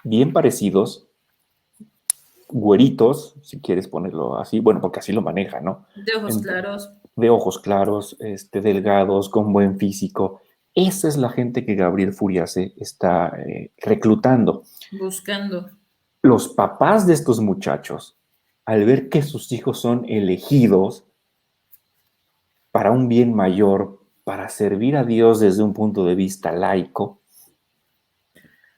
bien parecidos, güeritos, si quieres ponerlo así, bueno, porque así lo maneja, ¿no? De ojos claros, De ojos claros, delgados, con buen físico. Esa es la gente que Gabriel Furiase está reclutando. buscando. Los papás de estos muchachos, al ver que sus hijos son elegidos para un bien mayor, para servir a Dios desde un punto de vista laico,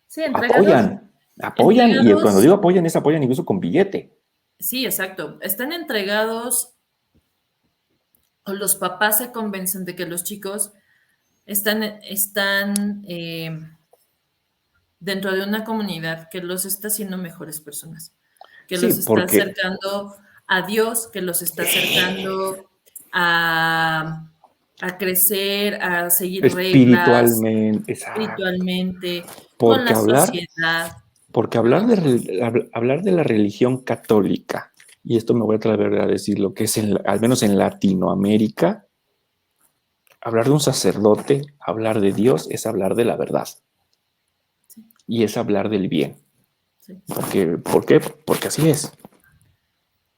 Sí, entregados, apoyan, y cuando entregados, digo apoyan, es apoyan incluso con billete. sí, exacto. Están entregados, o los papás se convencen de que los chicos están dentro de una comunidad que los está haciendo mejores personas, que Sí, los está porque acercando a Dios, que los está acercando a, a crecer, a seguir reglas espiritualmente, exacto, espiritualmente, con porque la hablar, sociedad, porque ¿no? hablar de la religión católica, y esto me voy a atrever a decir lo que es, al menos en Latinoamérica, hablar de un sacerdote, hablar de Dios, es hablar de la verdad Sí, y es hablar del bien. sí. ¿Por qué? Porque así es.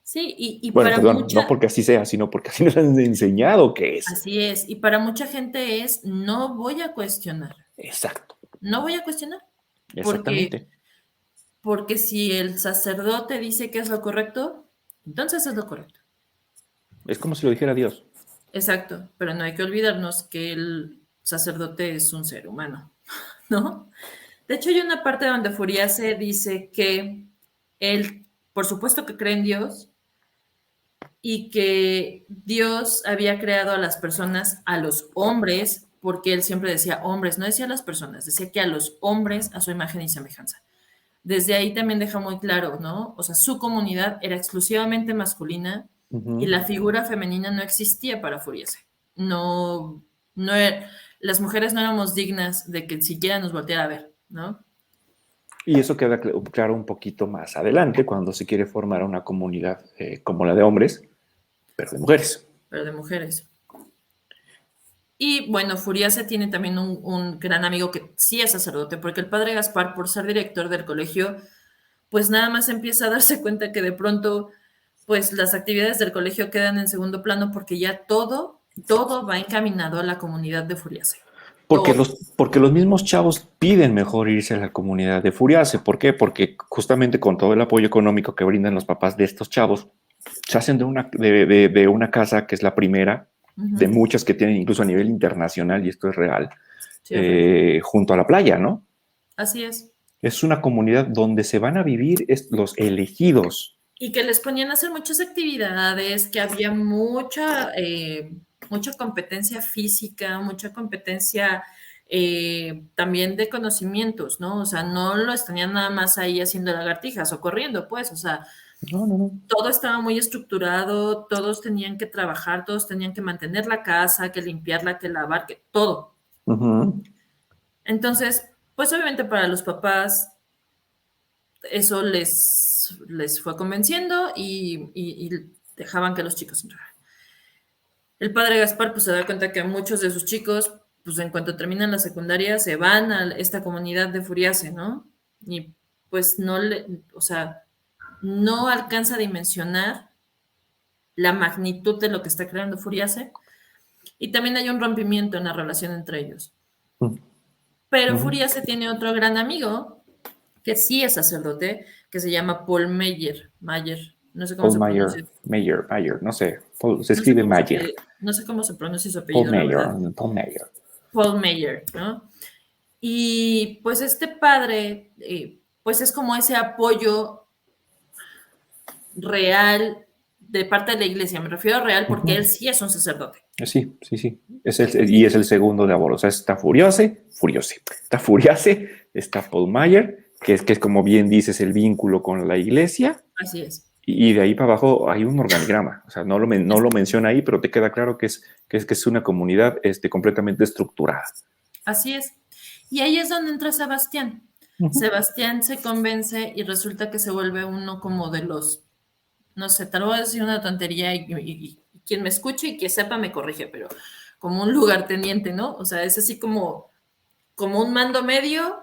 Sí, y Bueno, para perdón, no mucha, porque así sea, sino porque así nos han enseñado que es. así es, y para mucha gente es, no voy a cuestionar, Exacto, no voy a cuestionar, porque, exactamente. porque si el sacerdote dice que es lo correcto, entonces es lo correcto. Es como si lo dijera Dios. Exacto, pero no hay que olvidarnos que el sacerdote es un ser humano, ¿no? De hecho, hay una parte donde Furiace dice que él, por supuesto que cree en Dios y que Dios había creado a las personas, a los hombres, porque él siempre decía hombres, no decía a las personas, decía que a los hombres a su imagen y semejanza. Desde ahí también deja muy claro, ¿no? O sea, su comunidad era exclusivamente masculina y la figura femenina no existía para Furiace. No, no era, las mujeres no éramos dignas de que siquiera nos volteara a ver, ¿no? Y eso queda claro un poquito más adelante, cuando se quiere formar una comunidad como la de hombres, pero de mujeres. Pero de mujeres. Y bueno, Furiace tiene también un gran amigo que sí es sacerdote, porque el padre Gaspar, por ser director del colegio, pues nada más empieza a darse cuenta que de pronto, pues las actividades del colegio quedan en segundo plano porque ya todo va encaminado a la comunidad de Furiace. Porque los mismos chavos piden mejor irse a la comunidad de Furiace. ¿Por qué? Porque justamente con todo el apoyo económico que brindan los papás de estos chavos, se hacen de una casa que es la primera de muchas que tienen incluso a nivel internacional, y esto es real, Sí, es junto a la playa, ¿no? así es. Es una comunidad donde se van a vivir los elegidos. Y que les ponían a hacer muchas actividades, que había mucha competencia física, mucha competencia también de conocimientos, ¿no? O sea, no lo tenían nada más ahí haciendo lagartijas o corriendo, pues, o sea, No. todo estaba muy estructurado, todos tenían que trabajar, todos tenían que mantener la casa, que limpiarla, que lavar, que todo. Entonces, pues obviamente para los papás eso les fue convenciendo y dejaban que los chicos entraran. El padre Gaspar pues se da cuenta que muchos de sus chicos, pues en cuanto terminan la secundaria, se van a esta comunidad de Furiace, ¿no? Y pues o sea, no alcanza a dimensionar la magnitud de lo que está creando Furiace. Y también hay un rompimiento en la relación entre ellos. Pero Furiace tiene otro gran amigo, que sí es sacerdote, que se llama Paul Meyer. No sé cómo Paul se pronuncia. Mayer, no sé. Se escribe Mayer. No sé cómo se pronuncia su Paul apellido, la Mayer, verdad. Paul Mayer. Paul Meyer, ¿no? Y pues este padre, pues es como ese apoyo real de parte de la iglesia. Me refiero a real porque él sí es un sacerdote. Sí. Y es el segundo de Abor. O sea, está Furiace. Está Furiace, está Paul Mayer, que es como bien dices, el vínculo con la iglesia. Así es. Y de ahí para abajo hay un organigrama. O sea, no lo menciona ahí, pero te queda claro que es una comunidad completamente estructurada. Así es. Y ahí es donde entra Sebastián. Sebastián se convence y resulta que se vuelve uno como de los, no sé, tal vez decir una tontería y quien me escuche y que sepa me corrige, pero como un lugarteniente, ¿no? O sea, es así como un mando medio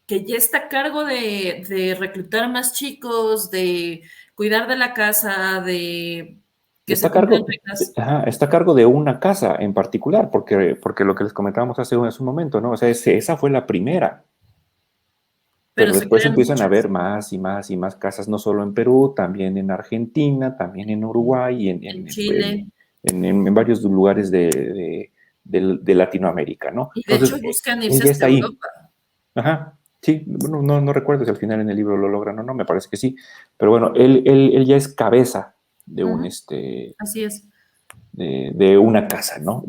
que ya está a cargo de reclutar más chicos, de cuidar de la casa, de que se cumplan reglas. Está a cargo de una casa en particular, porque lo que les comentábamos hace un momento, ¿no? O sea, esa fue la primera. Pero se después crean empiezan a muchas. haber más y más y más casas, no solo en Perú, también en Argentina, también en Uruguay y En Chile. en varios lugares de Latinoamérica, ¿no? Y de Entonces, hecho buscan él irse ya hasta está ahí. Europa. Ajá, sí, bueno, no recuerdo si al final en el libro lo logran o no, me parece que sí, pero bueno, él ya es cabeza de Así es. de una casa, ¿no?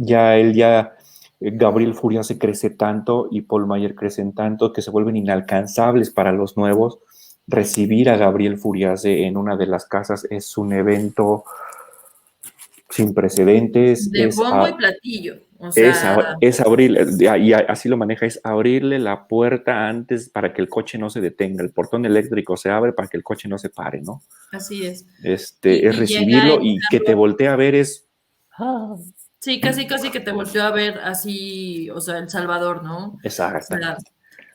Gabriel Furiace crece tanto y Paul Mayer crecen tanto que se vuelven inalcanzables para los nuevos. Recibir a Gabriel Furiace en una de las casas es un evento sin precedentes, De bombo y platillo. O sea, es abrir, y así lo maneja, es abrirle la puerta antes para que el coche no se detenga, el portón eléctrico se abre para que el coche no se pare, ¿no? así es. Es Llega recibirlo en y que te carro. voltee a ver es... Sí, casi que te volteó a ver así, o sea, El Salvador, ¿no? O sea, Exactamente.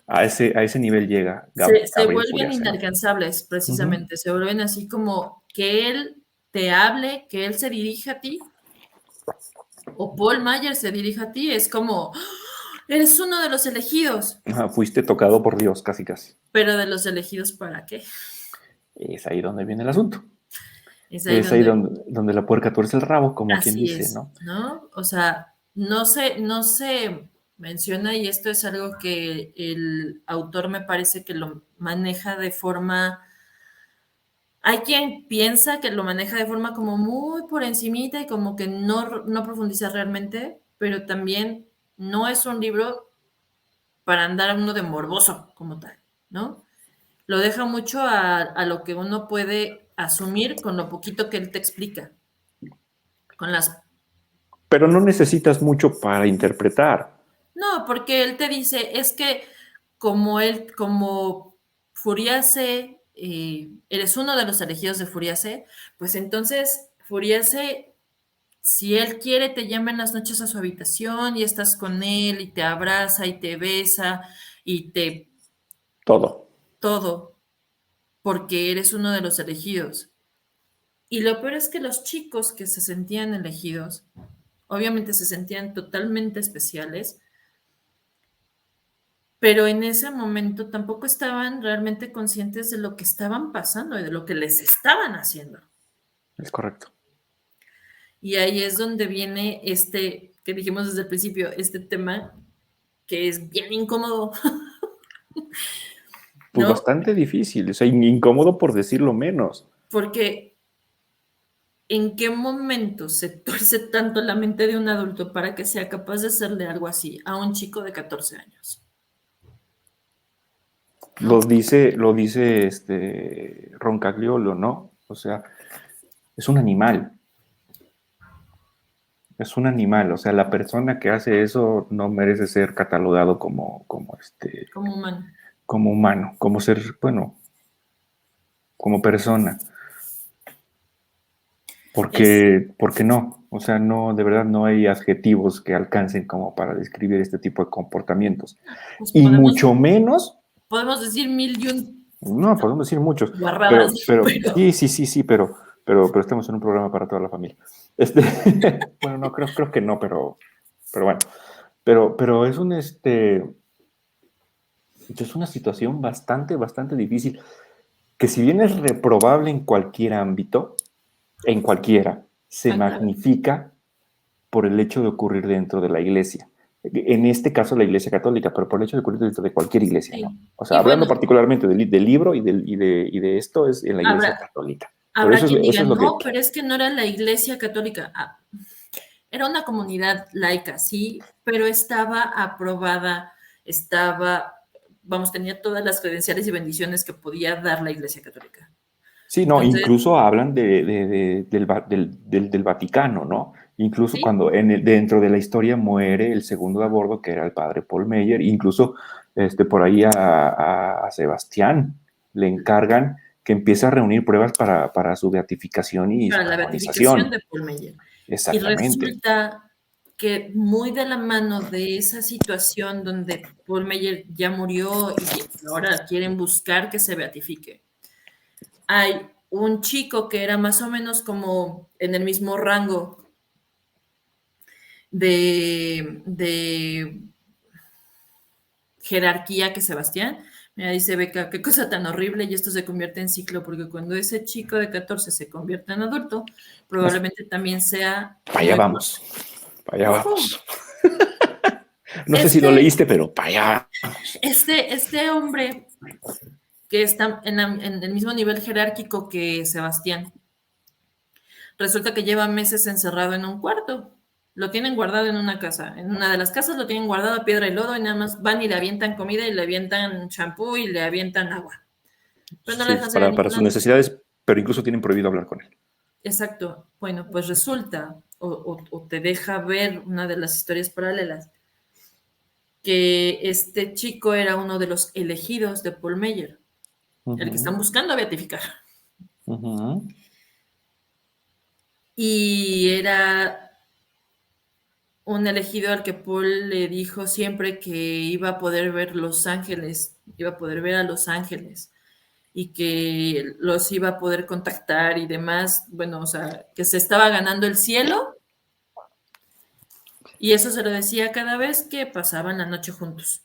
A ese nivel llega se Gabriel vuelven Furiace, ¿no? inalcanzables, precisamente. Se vuelven así como que él te hable, que él se dirija a ti, o Paul Mayer se dirija a ti, es como, ¡ah! Eres uno de los elegidos. Fuiste tocado por Dios, casi casi. Pero de los elegidos, ¿para qué? Es ahí donde viene el asunto. Es ahí donde la puerca tuerce el rabo, como quien así dice, es, ¿no? ¿no? O sea, no se menciona, y esto es algo que el autor me parece que lo maneja de forma. Hay quien piensa que lo maneja de forma como muy por encimita y como que no profundiza realmente, pero también no es un libro para andar uno de morboso como tal, ¿no? Lo deja mucho a lo que uno puede asumir con lo poquito que él te explica, con las. Pero no necesitas mucho para interpretar. No, porque él te dice, es que como Furiase, eres uno de los elegidos de Furiase, pues entonces Furiase, si él quiere, te llama en las noches a su habitación y estás con él y te abraza y te besa y te Todo. todo, porque eres uno de los elegidos. Y lo peor es que los chicos que se sentían elegidos, obviamente se sentían totalmente especiales, pero en ese momento tampoco estaban realmente conscientes de lo que estaban pasando y de lo que les estaban haciendo. Es correcto. Y ahí es donde viene que dijimos desde el principio, este tema que es bien incómodo, Pues ¿no? bastante difícil, o sea, incómodo por decirlo menos. Porque ¿en qué momento se tuerce tanto la mente de un adulto para que sea capaz de hacerle algo así a un chico de 14 años? Lo ¿No? dice, Roncagliolo, ¿no? O sea, es un animal. Es un animal. O sea, la persona que hace eso no merece ser catalogado Como humano. como humano, como ser, bueno, como persona. Es, Porque no. O sea, no, de verdad no hay adjetivos que alcancen como para describir este tipo de comportamientos. pues Y mucho menos. podemos decir mil y un No, podemos decir muchos, guarradas, pero pero sí, pero estamos en un programa para toda la familia. Este, bueno, no, creo que no, pero bueno, pero es una situación bastante difícil, que si bien es reprobable en cualquier ámbito, en cualquiera, se claro. magnifica por el hecho de ocurrir dentro de la iglesia. En este caso la iglesia católica, pero por el hecho de ocurrir dentro de cualquier iglesia, ¿no? Sí. O sea, Y hablando bueno, particularmente del libro y de esto es en la iglesia habrá, católica. Pero habrá quien eso diga, es lo que. no, pero es que no era la iglesia católica. Ah, era una comunidad laica, sí, pero estaba aprobada, vamos, tenía todas las credenciales y bendiciones que podía dar la iglesia católica. Sí, no, Entonces, incluso hablan del Vaticano, ¿no? Incluso sí, cuando dentro de la historia muere el segundo de a bordo, que era el padre Paul Meyer, incluso por ahí a Sebastián le encargan que empiece a reunir pruebas para su beatificación y su para la beatificación canonización. de Paul Meyer. Y Exactamente. resulta que muy de la mano de esa situación donde Paul Meyer ya murió y ahora quieren buscar que se beatifique, hay un chico que era más o menos como en el mismo rango de jerarquía que Sebastián. Mira, dice Beca, qué cosa tan horrible, y esto se convierte en ciclo, porque cuando ese chico de 14 se convierte en adulto, probablemente también sea Para allá muy. vamos, para allá Ojo, vamos. No sé si lo este, leíste, pero para allá. este hombre que está en el mismo nivel jerárquico que Sebastián, resulta que lleva meses encerrado en un cuarto. Lo tienen guardado en una casa. En una de las casas lo tienen guardado a piedra y lodo y nada más van y le avientan comida y le avientan champú y le avientan agua. Pero no le Sí, dejan salir a para ningún sus lado. necesidades, pero incluso tienen prohibido hablar con él. Exacto. Bueno, pues resulta, o te deja ver una de las historias paralelas, que este chico era uno de los elegidos de Paul Meyer, el que están buscando beatificar. Y era un elegido al que Paul le dijo siempre que iba a poder ver Los Ángeles, iba a poder ver a Los Ángeles y que los iba a poder contactar y demás. Bueno, o sea, que se estaba ganando el cielo, y eso se lo decía cada vez que pasaban la noche juntos.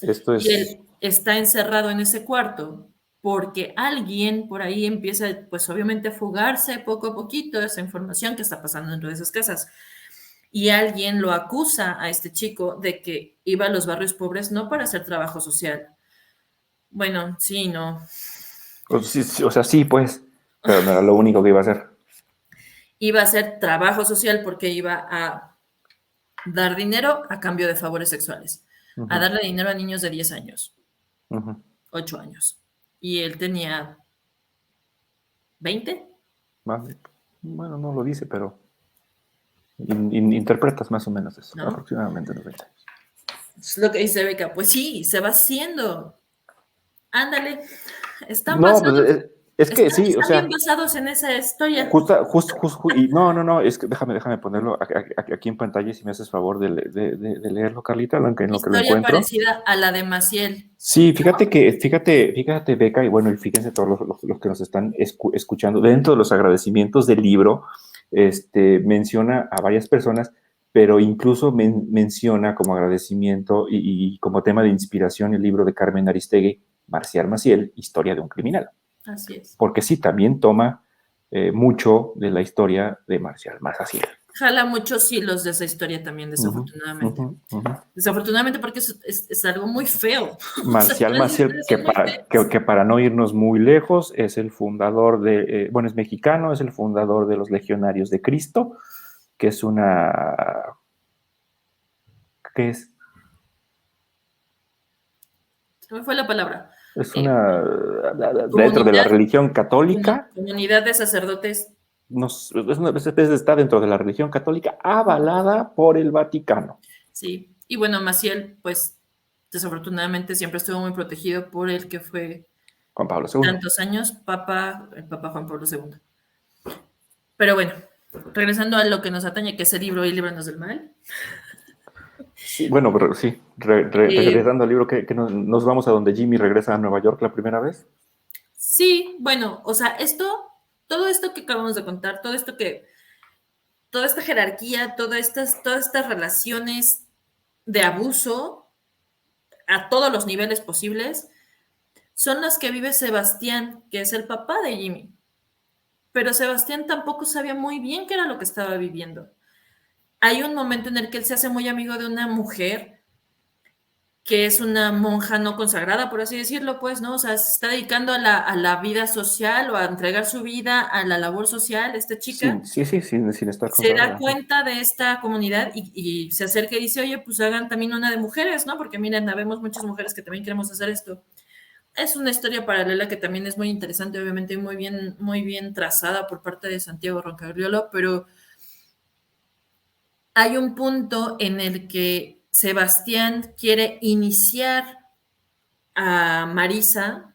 Esto Y es. él está encerrado en ese cuarto porque alguien por ahí empieza, pues obviamente a fugarse poco a poquito esa información que está pasando dentro de esas casas. Y alguien lo acusa a este chico de que iba a los barrios pobres no para hacer trabajo social. Bueno, sí, no. O sea, sí, pues, pero no era lo único que iba a hacer. Iba a hacer trabajo social porque iba a dar dinero a cambio de favores sexuales. A Ujú, darle dinero a niños de 10 años, ujú. 8 años. Y él tenía 20. Vale. Bueno, no lo dice, pero interpretas más o menos eso, ¿No? aproximadamente los 20 años. Es lo que dice Beca. Pues sí, se va haciendo. Ándale, están No, pues basados, es que sí, o están bien sea, basados en esa historia. y no, es que déjame ponerlo aquí en pantalla si me haces favor de leerlo, Carlita, en lo que lo Historia encuentro. parecida a la de Maciel. Sí, fíjate, Beca, y bueno, y fíjense todos los que nos están escuchando, dentro de los agradecimientos del libro, menciona a varias personas, pero incluso menciona como agradecimiento y como tema de inspiración el libro de Carmen Aristegui, Marcial Maciel, Historia de un criminal, Así es. porque sí, también toma mucho de la historia de Marcial Maciel. Jala muchos hilos de esa historia también, Ujú, desafortunadamente. ujú, ujú. Desafortunadamente porque es algo muy feo. O sea, Marcial las Maciel, historias son muy feas. que para no irnos muy lejos, es el fundador bueno, es mexicano, es el fundador de los Legionarios de Cristo, que es ¿qué es? Se me fue la palabra. Es Eh, una, dentro de la comunidad, religión católica, comunidad de sacerdotes. está dentro de la religión católica avalada por el Vaticano. Sí. Y bueno, Maciel, pues desafortunadamente siempre estuvo muy protegido por el que fue Juan Pablo II. tantos años, el Papa Juan Pablo II. Pero bueno, regresando a lo que nos atañe, que es el libro y líbranos del mal. Sí, bueno, pero sí, Eh, regresando al libro, que nos vamos a donde Jimmy regresa a Nueva York la primera vez. sí, bueno, o sea, todo esto que acabamos de contar, toda esta jerarquía, todas estas relaciones de abuso a todos los niveles posibles, son las que vive Sebastián, que es el papá de Jimmy. Pero Sebastián tampoco sabía muy bien qué era lo que estaba viviendo. Hay un momento en el que él se hace muy amigo de una mujer que es una monja no consagrada, por así decirlo, pues, ¿no? O sea, se está dedicando a la vida social o a entregar su vida a la labor social, esta chica. Sin estar Se da consagrada. cuenta de esta comunidad y se acerca y dice, oye, pues hagan también una de mujeres, ¿no? Porque miren, habemos muchas mujeres que también queremos hacer esto. Es una historia paralela que también es muy interesante, obviamente muy bien trazada por parte de Santiago Roncagliolo, pero hay un punto en el que Sebastián quiere iniciar a Marisa A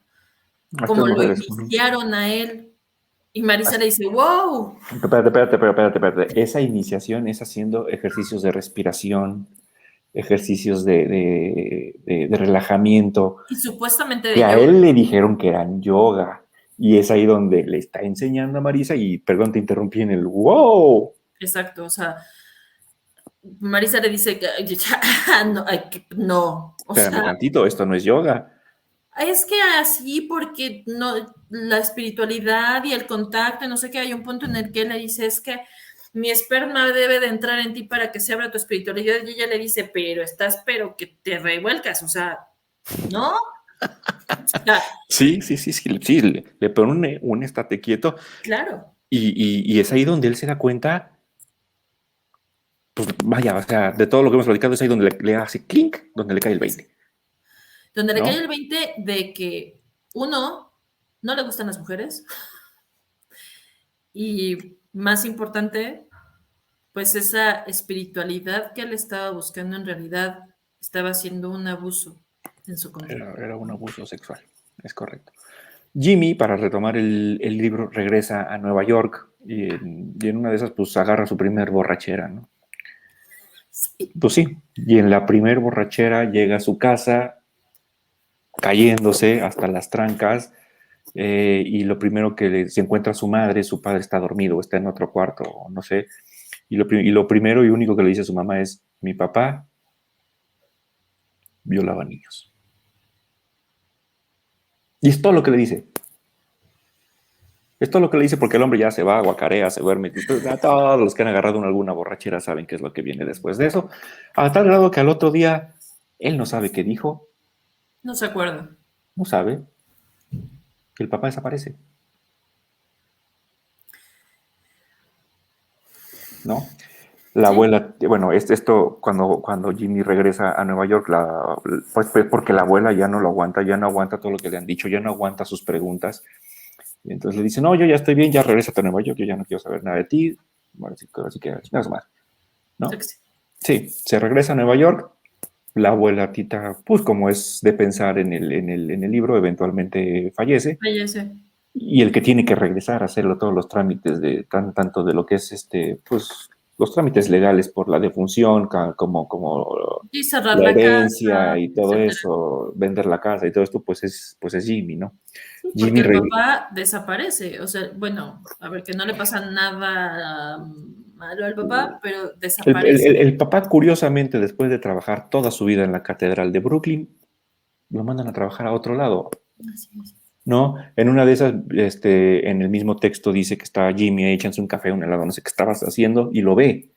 estas como lo mujeres. iniciaron a él. Y Marisa le dice, wow. Espérate. Esa iniciación es haciendo ejercicios de respiración, ejercicios de relajamiento, Y supuestamente que de a yoga. él le dijeron que eran yoga. Y es ahí donde le está enseñando a Marisa, y perdón, te interrumpí en el wow. Exacto, o sea, Marisa le dice que no, no, o Espérame sea, tantito, esto no es yoga. es que así porque no, la espiritualidad y el contacto, no sé qué, hay un punto en el que él le dice, es que mi esperma debe de entrar en ti para que se abra tu espiritualidad, y ella le dice, pero que te revuelcas, o sea, ¿no? O sea, Sí, le pone un estate quieto, claro, y es ahí donde él se da cuenta, pues vaya, o sea, de todo lo que hemos platicado, es ahí donde le hace clink, donde le cae el 20, donde le cae ¿no? el 20 de que uno, no le gustan las mujeres, y más importante, pues esa espiritualidad que él estaba buscando en realidad estaba haciendo un abuso en su contra. Era un abuso sexual, es correcto. Jimmy, para retomar el libro, regresa a Nueva York y en una de esas, pues agarra su primer borrachera, ¿no? Sí. Pues sí, y en la primer borrachera llega a su casa cayéndose hasta las trancas, y lo primero que se encuentra a su madre, su padre está dormido, está en otro cuarto, no sé, y lo primero y único que le dice a su mamá es, mi papá violaba niños. Y es todo lo que le dice. Es todo lo que le dice porque el hombre ya se va, guacarea, se duerme. A todos los que han agarrado alguna borrachera saben qué es lo que viene después de eso. A tal grado que al otro día él no sabe qué dijo, No se acuerda. no sabe que el papá desaparece, ¿no? La Sí, abuela, bueno, esto cuando Jimmy regresa a Nueva York, pues porque la abuela ya no lo aguanta, ya no aguanta todo lo que le han dicho, ya no aguanta sus preguntas. Y entonces le dice, no, yo ya estoy bien, ya regrésate a Nueva York, yo ya no quiero saber nada de ti. Bueno, así que nada más, creo ¿no? que sí. Sí, se regresa a Nueva York. La abuela Tita, pues como es de pensar en el libro, eventualmente fallece. Fallece. Y el que tiene que regresar a hacerlo todos los trámites tanto de lo que es pues los trámites legales por la defunción como Y cerrar la la herencia casa, y todo etcétera. eso, vender la casa y todo esto, pues es Jimmy, ¿no? Sí, porque Jimmy el regresa. papá desaparece. O sea, bueno, a ver, que no le pasa nada malo al papá, pero desaparece. El papá, curiosamente, después de trabajar toda su vida en la Catedral de Brooklyn, lo mandan a trabajar a otro lado. Así es. ¿No? En una de esas, en el mismo texto dice que está Jimmy ahí echándose un café, un helado, no sé qué estabas haciendo, y lo ve.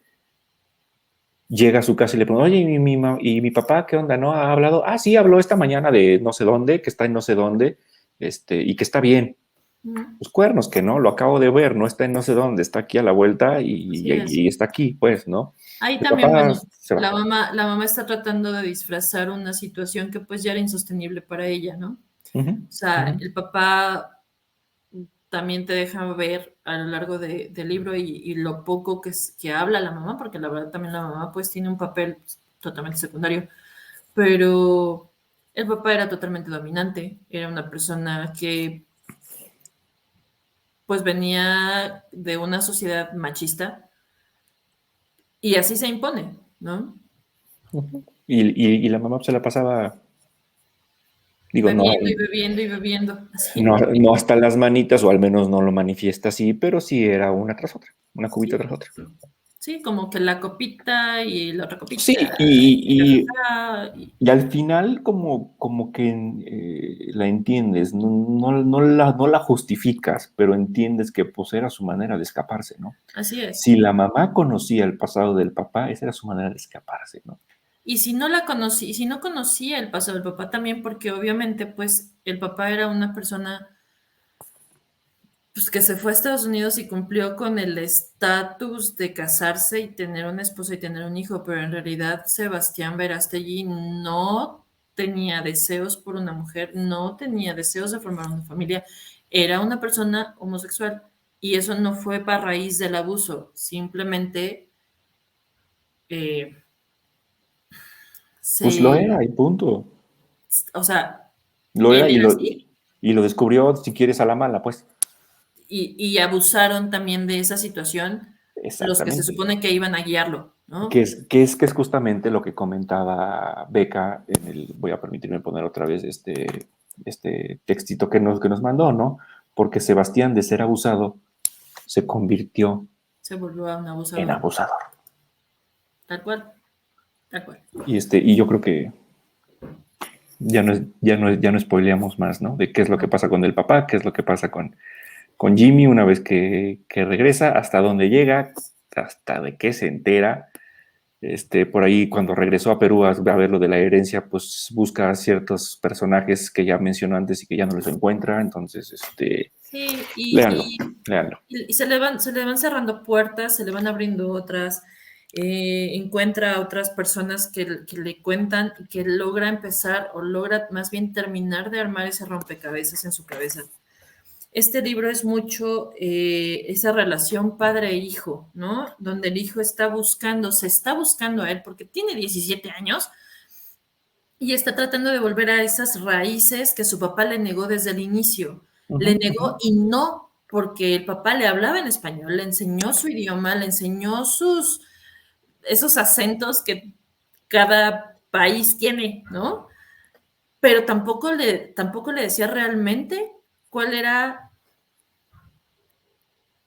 Llega a su casa y le pregunta, oye, ¿y mi papá qué onda? ¿No ha hablado? Ah, sí, habló esta mañana de no sé dónde, que está en no sé dónde, y que está bien. Mm, Pues cuernos, que no, lo acabo de ver, no está en no sé dónde, está aquí a la vuelta así es. y está aquí, pues, ¿no? Ahí El también, papá bueno, se va. la mamá está tratando de disfrazar una situación que pues ya era insostenible para ella, ¿no? Ujú, O sea, ujú. el papá también te deja ver a lo largo del libro y lo poco que habla la mamá, porque la verdad también la mamá pues tiene un papel totalmente secundario, pero el papá era totalmente dominante, era una persona que pues venía de una sociedad machista y así se impone, ¿no? Ujú. Y la mamá se la pasaba, digo, no, Bebiendo y bebiendo y bebiendo, no, así. no hasta las manitas, o al menos no lo manifiesta así, pero sí era una tras otra, una cubita Sí, tras otra. sí, como que la copita y la otra Sí, copita y ta, ta, ta, y al final como que la entiendes, no la justificas, pero entiendes que pues era su manera de escaparse, ¿no? así es. Si la mamá conocía el pasado del papá, esa era su manera de escaparse, ¿no? Y si no la conocí, si no conocía el pasado del papá también, porque obviamente pues el papá era una persona pues que se fue a Estados Unidos y cumplió con el estatus de casarse y tener una esposa y tener un hijo, pero en realidad Sebastián Verástegui no tenía deseos por una mujer, no tenía deseos de formar una familia, era una persona homosexual y eso no fue a raíz del abuso, simplemente eh, Pues lo se, era y punto. o sea, Lo él era era así y lo descubrió, si quieres, a la mala, pues. y abusaron también de esa situación los que se Exactamente. supone que iban a guiarlo, ¿no? Que es justamente lo que comentaba Beca voy a permitirme poner otra vez este textito que nos mandó, ¿no? Porque Sebastián, de ser abusado, se convirtió Se volvió a un en abusador. abusador. Tal cual, tal cual. Y yo creo que ya no spoileamos más, ¿no? De qué es lo que No, pasa con el papá, qué es lo que pasa con Jimmy una vez que regresa, hasta dónde llega, hasta de qué se entera. Por ahí, cuando regresó a Perú a ver lo de la herencia, pues busca a ciertos personajes que ya mencionó antes y que ya no los encuentra. Entonces, sí, léanlo, léanlo. y se le van cerrando puertas, se le van abriendo otras, encuentra a otras personas que le cuentan, que logra empezar o logra más bien terminar de armar ese rompecabezas en su cabeza. Este libro es mucho esa relación padre-hijo, ¿no? Donde el hijo está buscando, se está buscando a él porque tiene 17 años y está tratando de volver a esas raíces que su papá le negó desde el inicio. Ujú, Le ujú. negó y no porque el papá le hablaba en español, le enseñó su idioma, le enseñó esos acentos que cada país tiene, ¿no? Pero tampoco le decía realmente cuál era,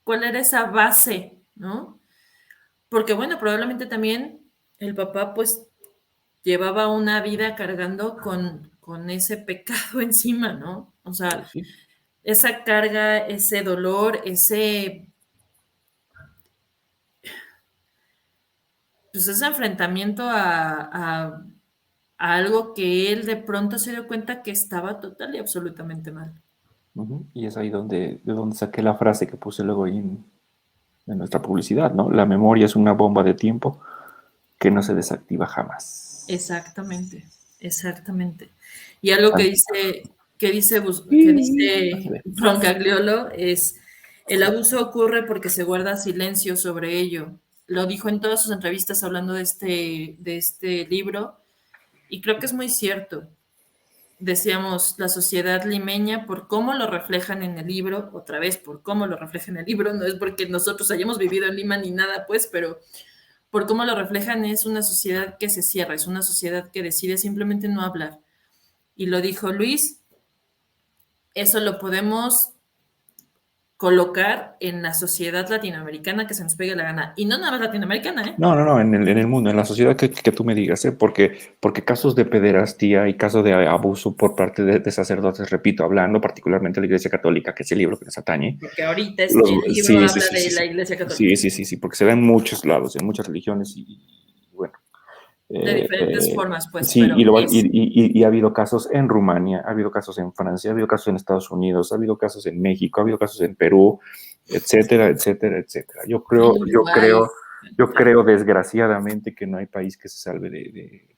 cuál era esa base, ¿no? Porque bueno, probablemente también el papá pues llevaba una vida cargando con ese pecado encima, ¿no? O sea, Sí. esa carga, ese dolor, pues ese enfrentamiento a algo que él de pronto se dio cuenta que estaba total y absolutamente mal. Y es ahí de donde saqué la frase que puse luego ahí en nuestra publicidad, ¿no? La memoria es una bomba de tiempo que no se desactiva jamás. Exactamente, exactamente. Y algo Ah, que no se dice ve. Roncagliolo es, el abuso ocurre porque se guarda silencio sobre ello. Lo dijo en todas sus entrevistas hablando de este libro y creo que es muy cierto. Decíamos, la sociedad limeña, por cómo lo reflejan en el libro, otra vez, por cómo lo reflejan en el libro, no es porque nosotros hayamos vivido en Lima ni nada, pues, pero por cómo lo reflejan es una sociedad que se cierra, es una sociedad que decide simplemente no hablar. Y lo dijo Luis, eso lo podemos colocar en la sociedad latinoamericana que se nos pegue la gana. Y no nada más latinoamericana, ¿eh? No, en el mundo, en la sociedad que tú me digas, ¿eh? Porque casos de pederastía y casos de abuso por parte de sacerdotes, repito, hablando particularmente de la Iglesia Católica, que es el libro que nos atañe, Porque ahorita el libro sí, sí, habla sí, sí, de sí, la Iglesia sí, Católica, sí, sí, sí, porque se da en muchos lados, en muchas religiones y bueno. de Eh, diferentes eh, formas, pues, sí, pero es... y ha habido casos en Rumania, ha habido casos en Francia, ha habido casos en Estados Unidos, ha habido casos en México, ha habido casos en Perú, etcétera, etcétera, etcétera. En Uruguay, Yo creo desgraciadamente que no hay país que se salve de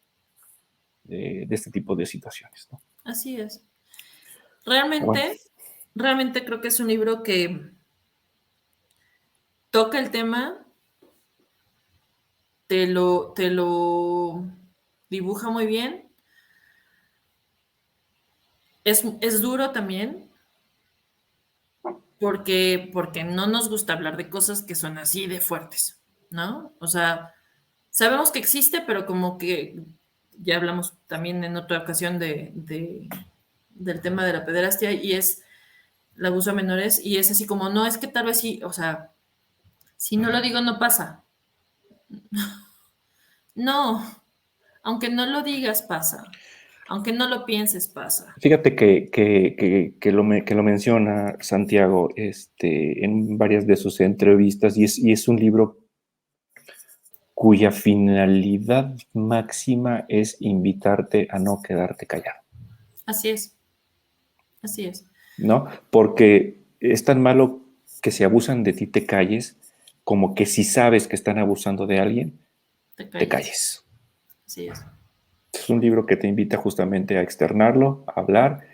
este tipo de situaciones, ¿no? así es. Bueno, Realmente creo que es un libro que toca el tema, te lo dibuja muy bien. Es duro también, porque no nos gusta hablar de cosas que son así de fuertes, ¿no? O sea, sabemos que existe, pero como que ya hablamos también en otra ocasión del tema de la pederastia y es el abuso a menores y es así como, no, es que tal vez sí, o sea, si no lo digo no pasa. No, aunque no lo digas pasa, aunque no lo pienses pasa. fíjate que lo menciona Santiago en varias de sus entrevistas y es un libro cuya finalidad máxima es invitarte a no quedarte callado, Así es, así es. ¿no? Porque es tan malo que si abusan de ti te calles, como que si sabes que están abusando de alguien, Te te calles, calles. así es. Es un libro que te invita justamente a externarlo, a hablar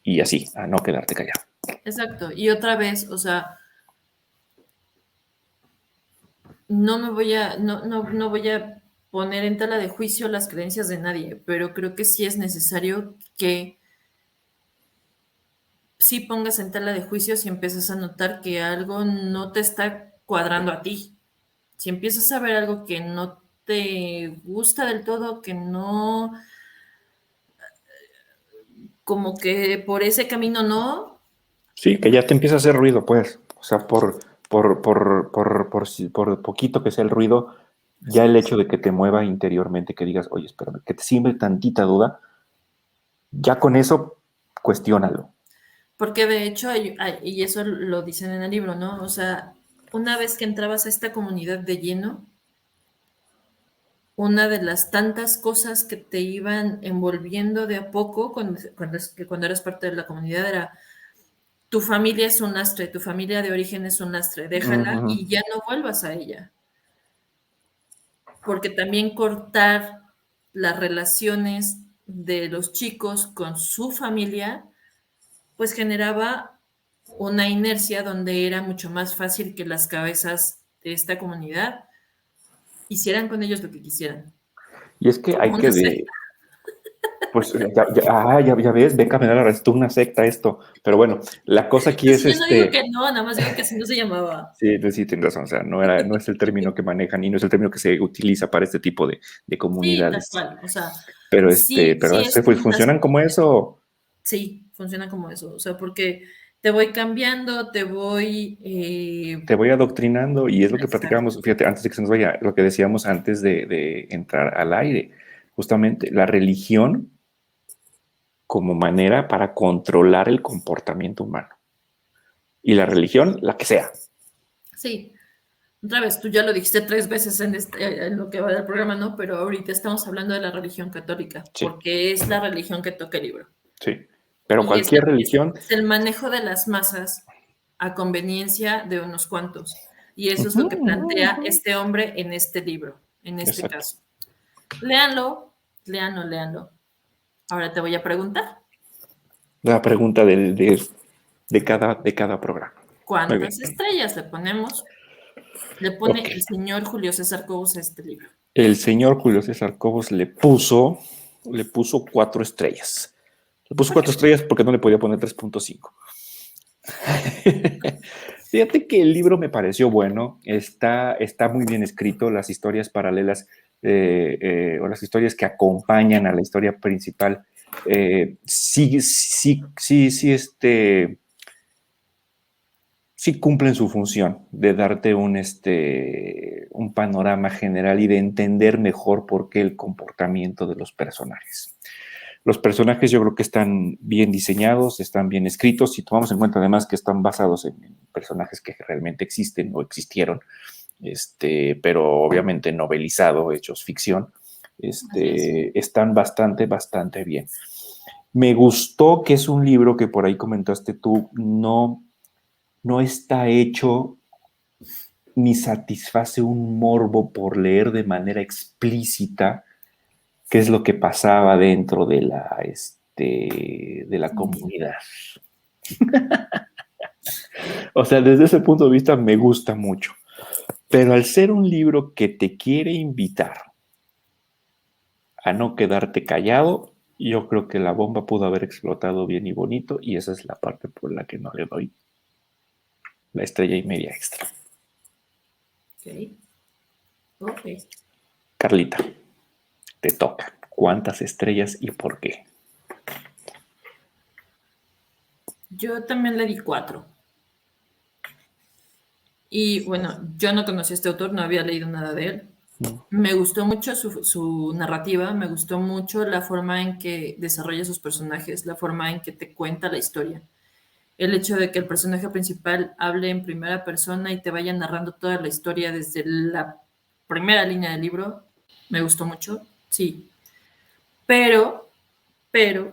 y así, a no quedarte callado. Exacto. Y otra vez, o sea, no voy a poner en tela de juicio las creencias de nadie, pero creo que sí es necesario que sí pongas en tela de juicio si empiezas a notar que algo no te está cuadrando a ti. Si empiezas a ver algo que no te gusta del todo, que no, como que por ese camino no, Sí, que ya te empieza a hacer ruido, pues. O sea, por poquito que sea el ruido, ya así el es. hecho de que te mueva interiormente, que digas, oye, espérame, que te siembre tantita duda, ya con eso, cuestiónalo. Porque de hecho, y eso lo dicen en el libro, ¿no? O sea, una vez que entrabas a esta comunidad de lleno, una de las tantas cosas que te iban envolviendo de a poco cuando eras parte de la comunidad era tu familia es un lastre, tu familia de origen es un lastre, déjala Ujú. y ya no vuelvas a ella. Porque también cortar las relaciones de los chicos con su familia, pues generaba una inercia donde era mucho más fácil que las cabezas de esta comunidad hicieran con ellos lo que quisieran. Y es que Como hay una que secta. pues ya ves, venga, me da la razón, una secta esto. Pero bueno, la cosa aquí es Entonces yo no digo que no, nada más digo que así no se llamaba. sí, pues sí, tienes razón, o sea, no es el término que manejan y no es el término que se utiliza para este tipo de Sí, tal comunidades. cual. O sea, Pero sí es pues una funcionan como eso. sí, funciona como eso. O sea, porque te voy cambiando, Te voy adoctrinando y es lo que exacto. platicábamos, fíjate, antes de que se nos vaya, lo que decíamos antes de entrar al aire. Justamente, la religión como manera para controlar el comportamiento humano. Y la religión, la que sea. Sí. Otra vez, tú ya lo dijiste 3 veces en lo que va del programa, ¿no? Pero ahorita estamos hablando de la religión católica, Sí, porque es la religión que toca el libro. sí. Pero Y es cualquier religión. es el manejo de las masas a conveniencia de unos cuantos. Y eso es lo que plantea Uh-huh. este hombre en este libro, en este Exacto. caso. Léanlo, léanlo, léanlo. Ahora te voy a preguntar, La pregunta de cada programa. Muy bien. ¿cuántas estrellas le ponemos? Le pone Ok. el señor Julio César Cobos a este libro. El señor Julio César Cobos le puso 4 estrellas. Le puso ¿Por 4 qué? estrellas porque no le podía poner 3.5. Fíjate que el libro me pareció bueno, está muy bien escrito, las historias paralelas o las historias que acompañan a la historia principal, sí, sí, sí, sí, sí cumplen su función de darte un panorama general y de entender mejor por qué el comportamiento de los personajes. Los personajes yo creo que están bien diseñados, están bien escritos, si tomamos en cuenta además que están basados en personajes que realmente existen o existieron, pero obviamente novelizado, hechos ficción, Así es. están bastante, bastante bien. Me gustó que es un libro que por ahí comentaste tú, no está hecho ni satisface un morbo por leer de manera explícita qué es lo que pasaba dentro de la comunidad. O sea, desde ese punto de vista me gusta mucho. Pero al ser un libro que te quiere invitar a no quedarte callado, yo creo que la bomba pudo haber explotado bien y bonito y esa es la parte por la que no le doy la 1.5 extra. Ok. Ok. Carlita, te toca. ¿Cuántas estrellas y por qué? Yo también le di 4. Y bueno, yo no conocía a este autor, no había leído nada de él. Me gustó mucho su narrativa, me gustó mucho la forma en que desarrolla sus personajes, la forma en que te cuenta la historia. El hecho de que el personaje principal hable en primera persona y te vaya narrando toda la historia desde la primera línea del libro, me gustó mucho, sí. Pero,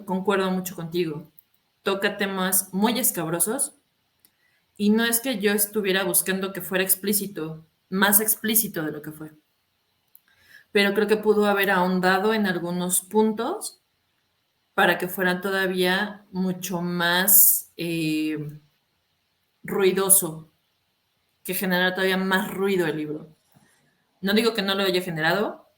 concuerdo mucho contigo. Toca temas muy escabrosos y no es que yo estuviera buscando que fuera explícito, más explícito de lo que fue, pero creo que pudo haber ahondado en algunos puntos para que fuera todavía mucho más ruidoso, que generara todavía más ruido el libro. No digo que no lo haya generado,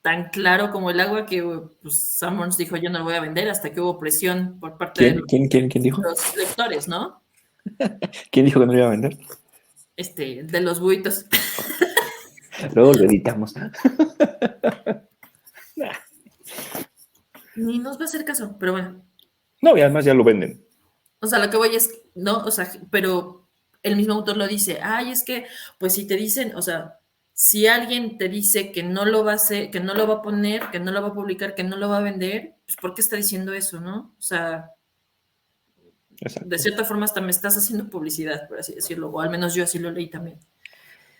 tan claro como el agua que pues, Sammons dijo yo no lo voy a vender hasta que hubo presión por parte de ¿Quién dijo? los lectores, ¿no? ¿Quién dijo que no lo iba a vender? De los buitos. Luego lo editamos. Ni nos va a hacer caso, pero bueno. No, y además ya lo venden. O sea, lo que voy es, ¿no? O sea, pero el mismo autor lo dice, ay, es que, pues si te dicen, o sea, si alguien te dice que no lo va a hacer, que no lo va a poner, que no lo va a publicar, que no lo va a vender, pues ¿por qué está diciendo eso, no? O sea, de Exacto. cierta forma hasta me estás haciendo publicidad, por así decirlo, o al menos yo así lo leí también.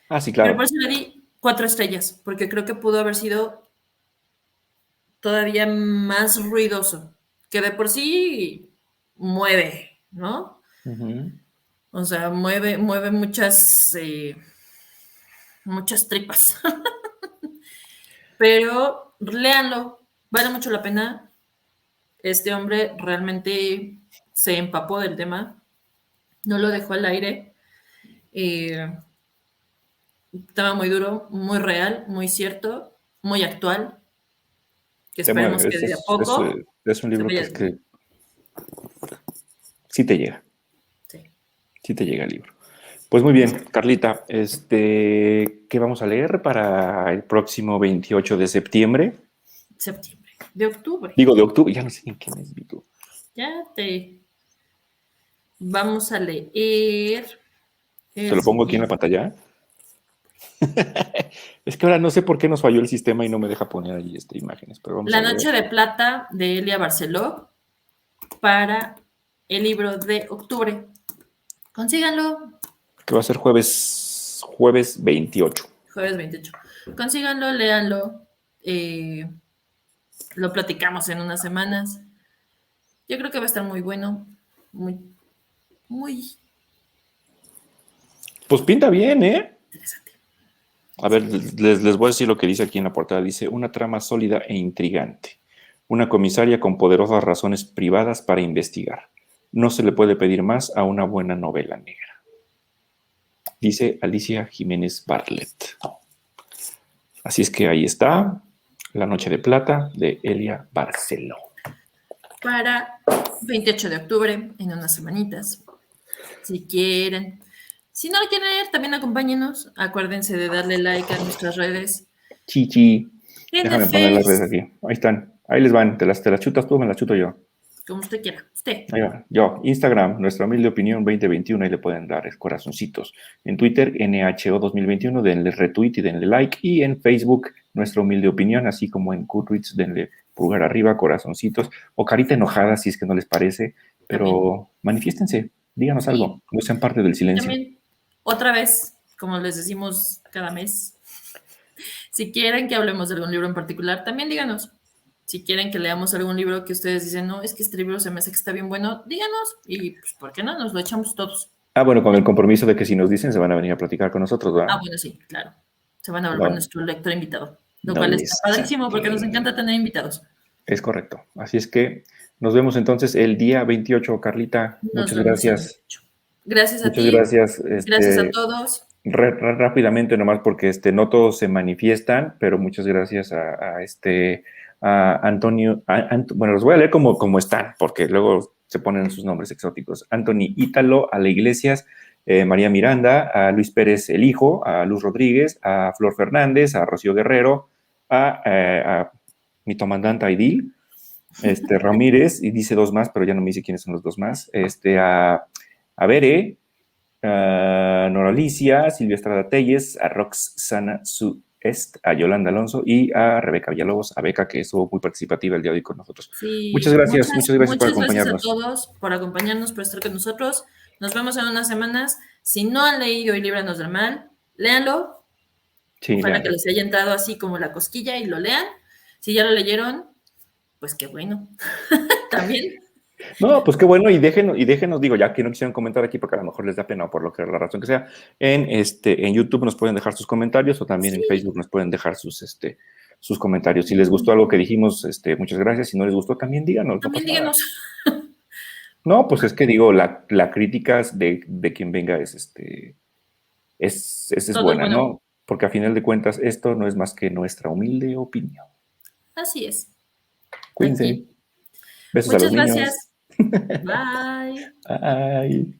Ah, sí, Pero por claro. eso le di 4 estrellas, porque creo que pudo haber sido todavía más ruidoso, que de por sí mueve, ¿no? Uh-huh. O sea, mueve muchas tripas. Pero léanlo, vale mucho la pena. Este hombre realmente se empapó del tema, no lo dejó al aire. Eh, Estaba muy duro, muy real, muy cierto, muy actual, que Te mueve. esperemos que de a poco Es un se libro que vaya. es que sí te llega. Sí, Sí te llega el libro. Pues muy bien, Carlita, ¿qué vamos a leer para el próximo 28 de septiembre? septiembre, de octubre. Digo, de octubre, ya no sé en qué mes vivo. Ya te vamos a leer ¿Te el lo pongo aquí en la siguiente. pantalla? Es que ahora no sé por qué nos falló el sistema y no me deja poner ahí imágenes, pero vamos La a leer. noche de plata de Elia Barceló. para el libro de octubre. Consíganlo. Que va a ser jueves 28. Jueves 28. Consíganlo, léanlo. Lo platicamos en unas semanas. Yo creo que va a estar muy bueno. Muy Pues pinta bien, ¿eh? interesante. A ver, les voy a decir lo que dice aquí en la portada. Dice, una trama sólida e intrigante. Una comisaria con poderosas razones privadas para investigar. No se le puede pedir más a una buena novela negra. Dice Alicia Jiménez Bartlett. Así es que ahí está, La Noche de Plata, de Elia Barceló. Para 28 de octubre, en unas semanitas. Si quieren. Si no lo quieren leer, también acompáñenos. Acuérdense de darle like a nuestras redes. Chichi. En Déjame poner las redes aquí. Ahí están. Ahí les van. ¿Te las chutas tú? Me las chuto yo. Como usted quiera. Usted. Ahí va. Yo. Instagram, Nuestra Humilde Opinión 2021. Ahí le pueden dar corazoncitos. En Twitter, NHO 2021. Denle retweet y denle like. Y en Facebook, Nuestra Humilde Opinión. Así como en Goodreads, denle pulgar arriba, corazoncitos. O carita enojada si es que no les parece. Pero también manifiéstense. Díganos algo. No sean parte del silencio. También, otra vez, como les decimos cada mes, si quieren que hablemos de algún libro en particular, también díganos. Si quieren que leamos algún libro que ustedes dicen, no, es que este libro se me hace que está bien bueno, díganos. Y pues, ¿por qué no? Nos lo echamos todos. Bueno, con el compromiso de que si nos dicen se van a venir a platicar con nosotros, ¿verdad? Bueno, sí, claro. Se van a volver nuestro lector invitado. Lo no cual está padrísimo porque nos encanta tener invitados. Es correcto. Así es que nos vemos entonces el día 28, Carlita. Muchas gracias. Gracias a ti. Muchas gracias. Gracias a todos. Rápidamente, nomás porque no todos se manifiestan, pero muchas gracias a Antonio. Bueno, los voy a leer como están, porque luego se ponen sus nombres exóticos. Anthony Ítalo, a la Iglesias, María Miranda, a Luis Pérez el hijo, a Luz Rodríguez, a Flor Fernández, a Rocío Guerrero, a mi comandante Aidil, Ramírez, y dice dos más, pero ya no me dice quiénes son los dos más, a Bere, a Nora Alicia, Silvia Estrada Telles, a Roxana Suest, a Yolanda Alonso y a Rebeca Villalobos, a Beca, que estuvo muy participativa el día de hoy con nosotros. Sí, muchas gracias por acompañarnos. Gracias a todos por acompañarnos, por estar con nosotros. Nos vemos en unas semanas. Si no han leído y líbranos del mal, léanlo. Sí, ojalá que les haya entrado así como la cosquilla y lo lean. Si ya lo leyeron, pues qué bueno. También. No, pues qué bueno, y déjenos, digo, ya que no quisieron comentar aquí porque a lo mejor les da pena o por lo que la razón que sea, en YouTube nos pueden dejar sus comentarios o también en Facebook nos pueden dejar sus comentarios. Si les gustó algo que dijimos, muchas gracias. Si no les gustó, también díganos. También díganos. No, pues es que digo, la crítica de quien venga es buena, bueno, ¿no? Porque a final de cuentas esto no es más que nuestra humilde opinión. Así es. Cuídense. Besos a los niños. Muchas gracias. Bye. Bye.